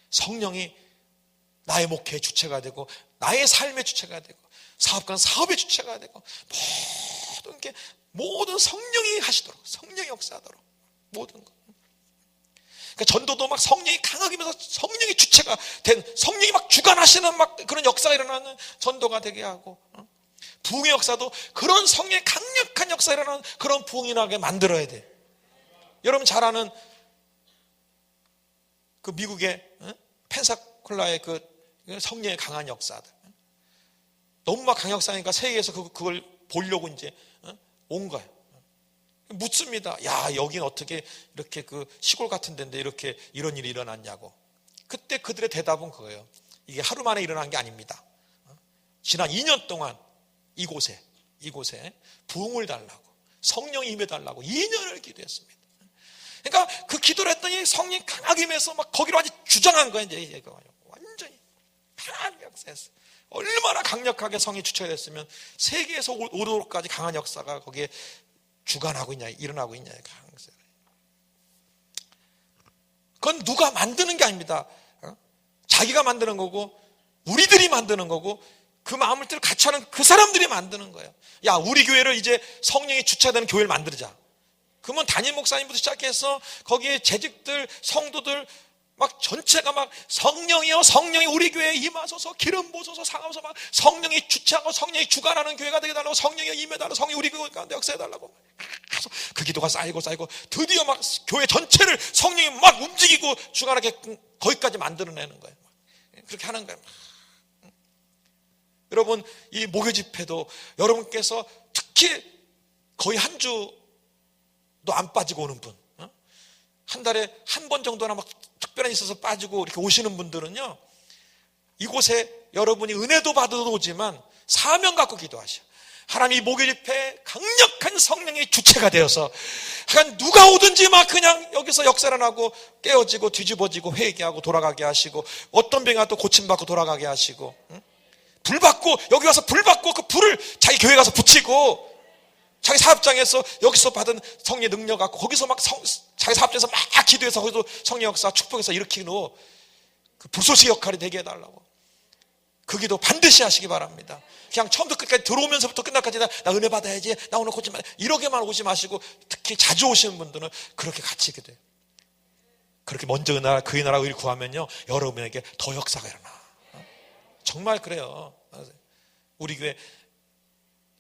성령이 나의 목회의 주체가 되고 나의 삶의 주체가 되고 사업가는 사업의 주체가 되고 모든 성령이 하시도록, 성령이 역사하도록 모든 것. 그러니까 전도도 막 성령이 강하게 면서 성령이 주체가 된, 성령이 막 주관하시는 막 그런 역사가 일어나는 전도가 되게 하고, 부흥의 역사도 그런 성령의 강력한 역사가 일어나는 그런 부흥이 나게 만들어야 돼. 여러분 잘 아는 그 미국의 펜사콜라의 그 성령의 강한 역사들. 너무 막 강력사니까 세계에서 그걸 보려고 이제 온 거예요. 묻습니다. 야, 여긴 어떻게 이렇게 그 시골 같은 데인데 이렇게 이런 일이 일어났냐고. 그때 그들의 대답은 그거예요. 이게 하루 만에 일어난 게 아닙니다. 지난 2년 동안 이곳에 부흥을 달라고, 성령이 임해달라고 2년을 기도했습니다. 그러니까 그 기도를 했더니 성령이 강하게 임해서 막 거기로 완전히 주장한 거예요. 이제 완전히 강한 역사였어요. 얼마나 강력하게 성이 주체가 됐으면 세계에서 오도록까지 강한 역사가 거기에 주관하고 있냐, 일어나고 있냐. 그건 누가 만드는 게 아닙니다. 자기가 만드는 거고 우리들이 만드는 거고 그 마음을 같이 하는 그 사람들이 만드는 거예요. 야, 우리 교회를 이제 성령이 주체되는 교회를 만들자. 그러면 담임 목사님부터 시작해서 거기에 재직들, 성도들 막 전체가 막 성령이요, 성령이 우리 교회에 임하소서, 기름 부으소서, 상하소서, 막 성령이 주체하고 성령이 주관하는 교회가 되게 달라고, 성령이 임해달라고, 성령이 우리 교회 가운데 역사해달라고. 그 기도가 쌓이고 드디어 막 교회 전체를 성령이 막 움직이고 주관하게 거기까지 만들어내는 거예요. 그렇게 하는 거예요. 여러분, 이 목요 집회도 여러분께서 특히 거의 한 주도 안 빠지고 오는 분, 한 달에 한 번 정도나 막 특별한 일 있어서 빠지고 이렇게 오시는 분들은요, 이곳에 여러분이 은혜도 받아도 오지만 사명 갖고 기도하셔. 하나님, 이 목요 집회에 강력한 성령의 주체가 되어서 그냥 누가 오든지 막 그냥 여기서 역사를 하고 깨어지고 뒤집어지고 회개하고 돌아가게 하시고, 어떤 병이 와도 고침받고 돌아가게 하시고, 불 받고 여기 와서 불 받고 그 불을 자기 교회 가서 붙이고, 자기 사업장에서 여기서 받은 성령의 능력 갖고 거기서 막 자기 사업장에서 막 기도해서 거기서 성령 역사 축복해서 일으키는 그 불쏘시 역할이 되게 해달라고. 그 기도 반드시 하시기 바랍니다. 그냥 처음부터 끝까지 들어오면서부터 끝날까지 나 은혜 받아야지, 나 오늘 고치 마, 이렇게만 오지 마시고, 특히 자주 오시는 분들은 그렇게 같이 기도해요. 그렇게 먼저 그의 나라 의를 구하면요, 여러분에게 더 역사가 일어나. 정말 그래요. 우리 교회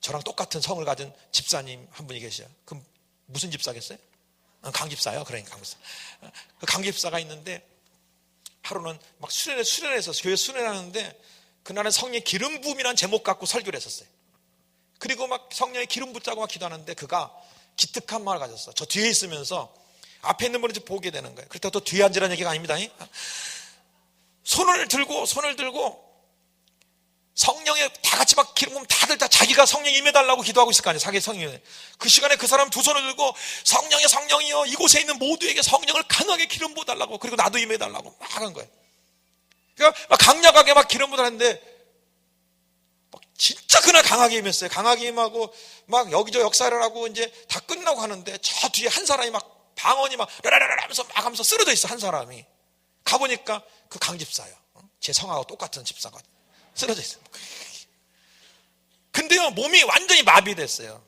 저랑 똑같은 성을 가진 집사님 한 분이 계셔요. 그럼 무슨 집사겠어요? 강집사요. 그러니까 강집사. 그 강집사가 있는데 하루는 막 수련해서 교회 수련하는데, 그날은 성령의 기름 부음이라는 제목 갖고 설교를 했었어요. 그리고 막 성령의 기름 붓자고 막 기도하는데 그가 기특한 마음을 가졌어. 저 뒤에 있으면서 앞에 있는 분을 보게 되는 거예요. 그렇다고 또 뒤에 앉으라는 얘기가 아닙니다. 손을 들고 성령에 다 같이 막 기름 부으면 다들 다 자기가 성령에 임해달라고 기도하고 있을 거 아니에요. 자기 성령에. 그 시간에 그 사람 두 손을 들고 성령이여 이곳에 있는 모두에게 성령을 강하게 기름 부어달라고, 그리고 나도 임해달라고 막 한 거예요. 그러니까 막 강력하게 막 기름 부어달라는데 막 진짜 그날 강하게 임했어요. 강하게 임하고 막 여기저 역사를 하고 이제 다 끝나고 하는데 저 뒤에 한 사람이 막 방언이 막 라라라라 하면서 막 하면서 쓰러져 있어. 한 사람이 가보니까 그 강집사예요. 제 성하고 똑같은 집사가 쓰러져 있어요. 근데요, 몸이 완전히 마비됐어요.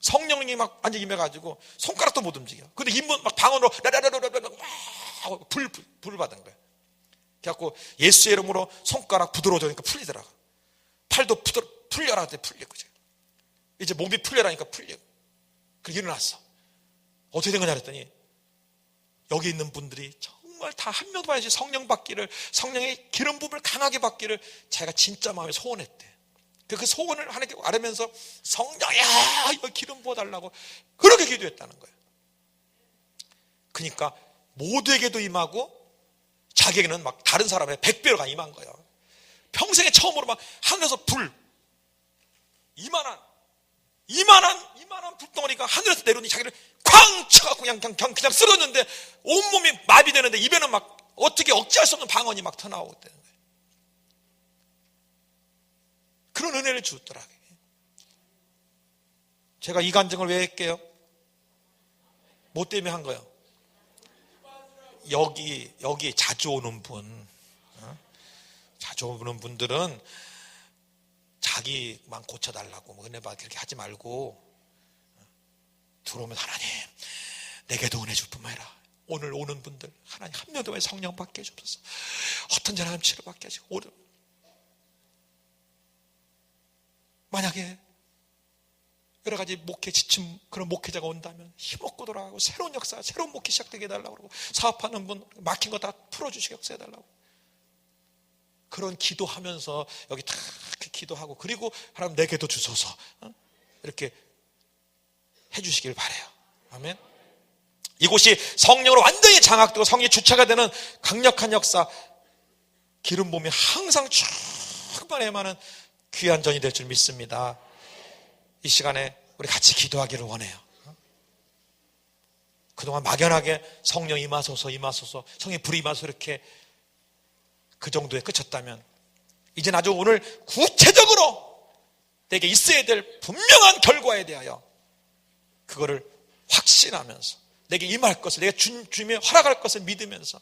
성령이 막 완전히 임해가지고 손가락도 못 움직여. 근데 입문 막 방언으로 라라라라라라 막 불 받은 거예요. 그래갖고 예수의 이름으로 손가락 부드러워지니까 풀리더라고. 팔도 풀려라 하더니 풀리고, 이제 몸이 풀려라니까 풀리고. 그리고 일어났어. 어떻게 된 거냐 그랬더니 여기 있는 분들이 정말 다 한 명도 봐야지 성령 받기를, 성령의 기름 부음을 강하게 받기를 자기가 진짜 마음에 소원했대. 그 소원을 하나님께 아뢰면서 성령이야 이거 기름 부어달라고 그렇게 기도했다는 거예요. 그러니까 모두에게도 임하고 자기에게는 막 다른 사람의 100배가 임한 거예요. 평생에 처음으로 막 하늘에서 불 이만한 불덩어리가 하늘에서 내려오니 자기를 쾅 쳐갖고 그냥 쓰러졌는데 온몸이 마비되는데 입에는 막 어떻게 억제할 수 없는 방언이 막 터나오고 있다는 거예요. 그런 은혜를 주더라고요. 제가 이 간증을 왜 할게요? 뭐 때문에 한 거예요? 여기 자주 오는 분, 자주 오는 분들은 자기만 고쳐달라고 뭐 은혜 받게 이렇게 하지 말고 들어오면 하나님 내게도 은혜 줄 뿐만 아니라 오늘 오는 분들 하나님 한 명도 왜 성령 받게 해주옵소서. 어떤 하나님 치료 받게 해주고, 만약에 여러 가지 목회 지침 그런 목회자가 온다면 힘없고 돌아가고 새로운 역사, 새로운 목회 시작되게 해달라고 그러고, 사업하는 분 막힌 거 다 풀어주시게 역사해달라고 그런 기도하면서 여기 다 기도하고, 그리고 하나님 내게도 주소서 이렇게 해주시길 바라요. 아멘. 이곳이 성령으로 완전히 장악되고 성령의 주체가 되는 강력한 역사, 기름 부음이 항상 충만해야만은 귀한 전이 될 줄 믿습니다. 이 시간에 우리 같이 기도하기를 원해요. 그동안 막연하게 성령 임하소서 성령의 불이 임하소서 이렇게 그 정도에 그쳤다면 이제는 아주 오늘 구체적으로 내게 있어야 될 분명한 결과에 대하여 그거를 확신하면서 내게 임할 것을, 내가 주님의 허락할 것을 믿으면서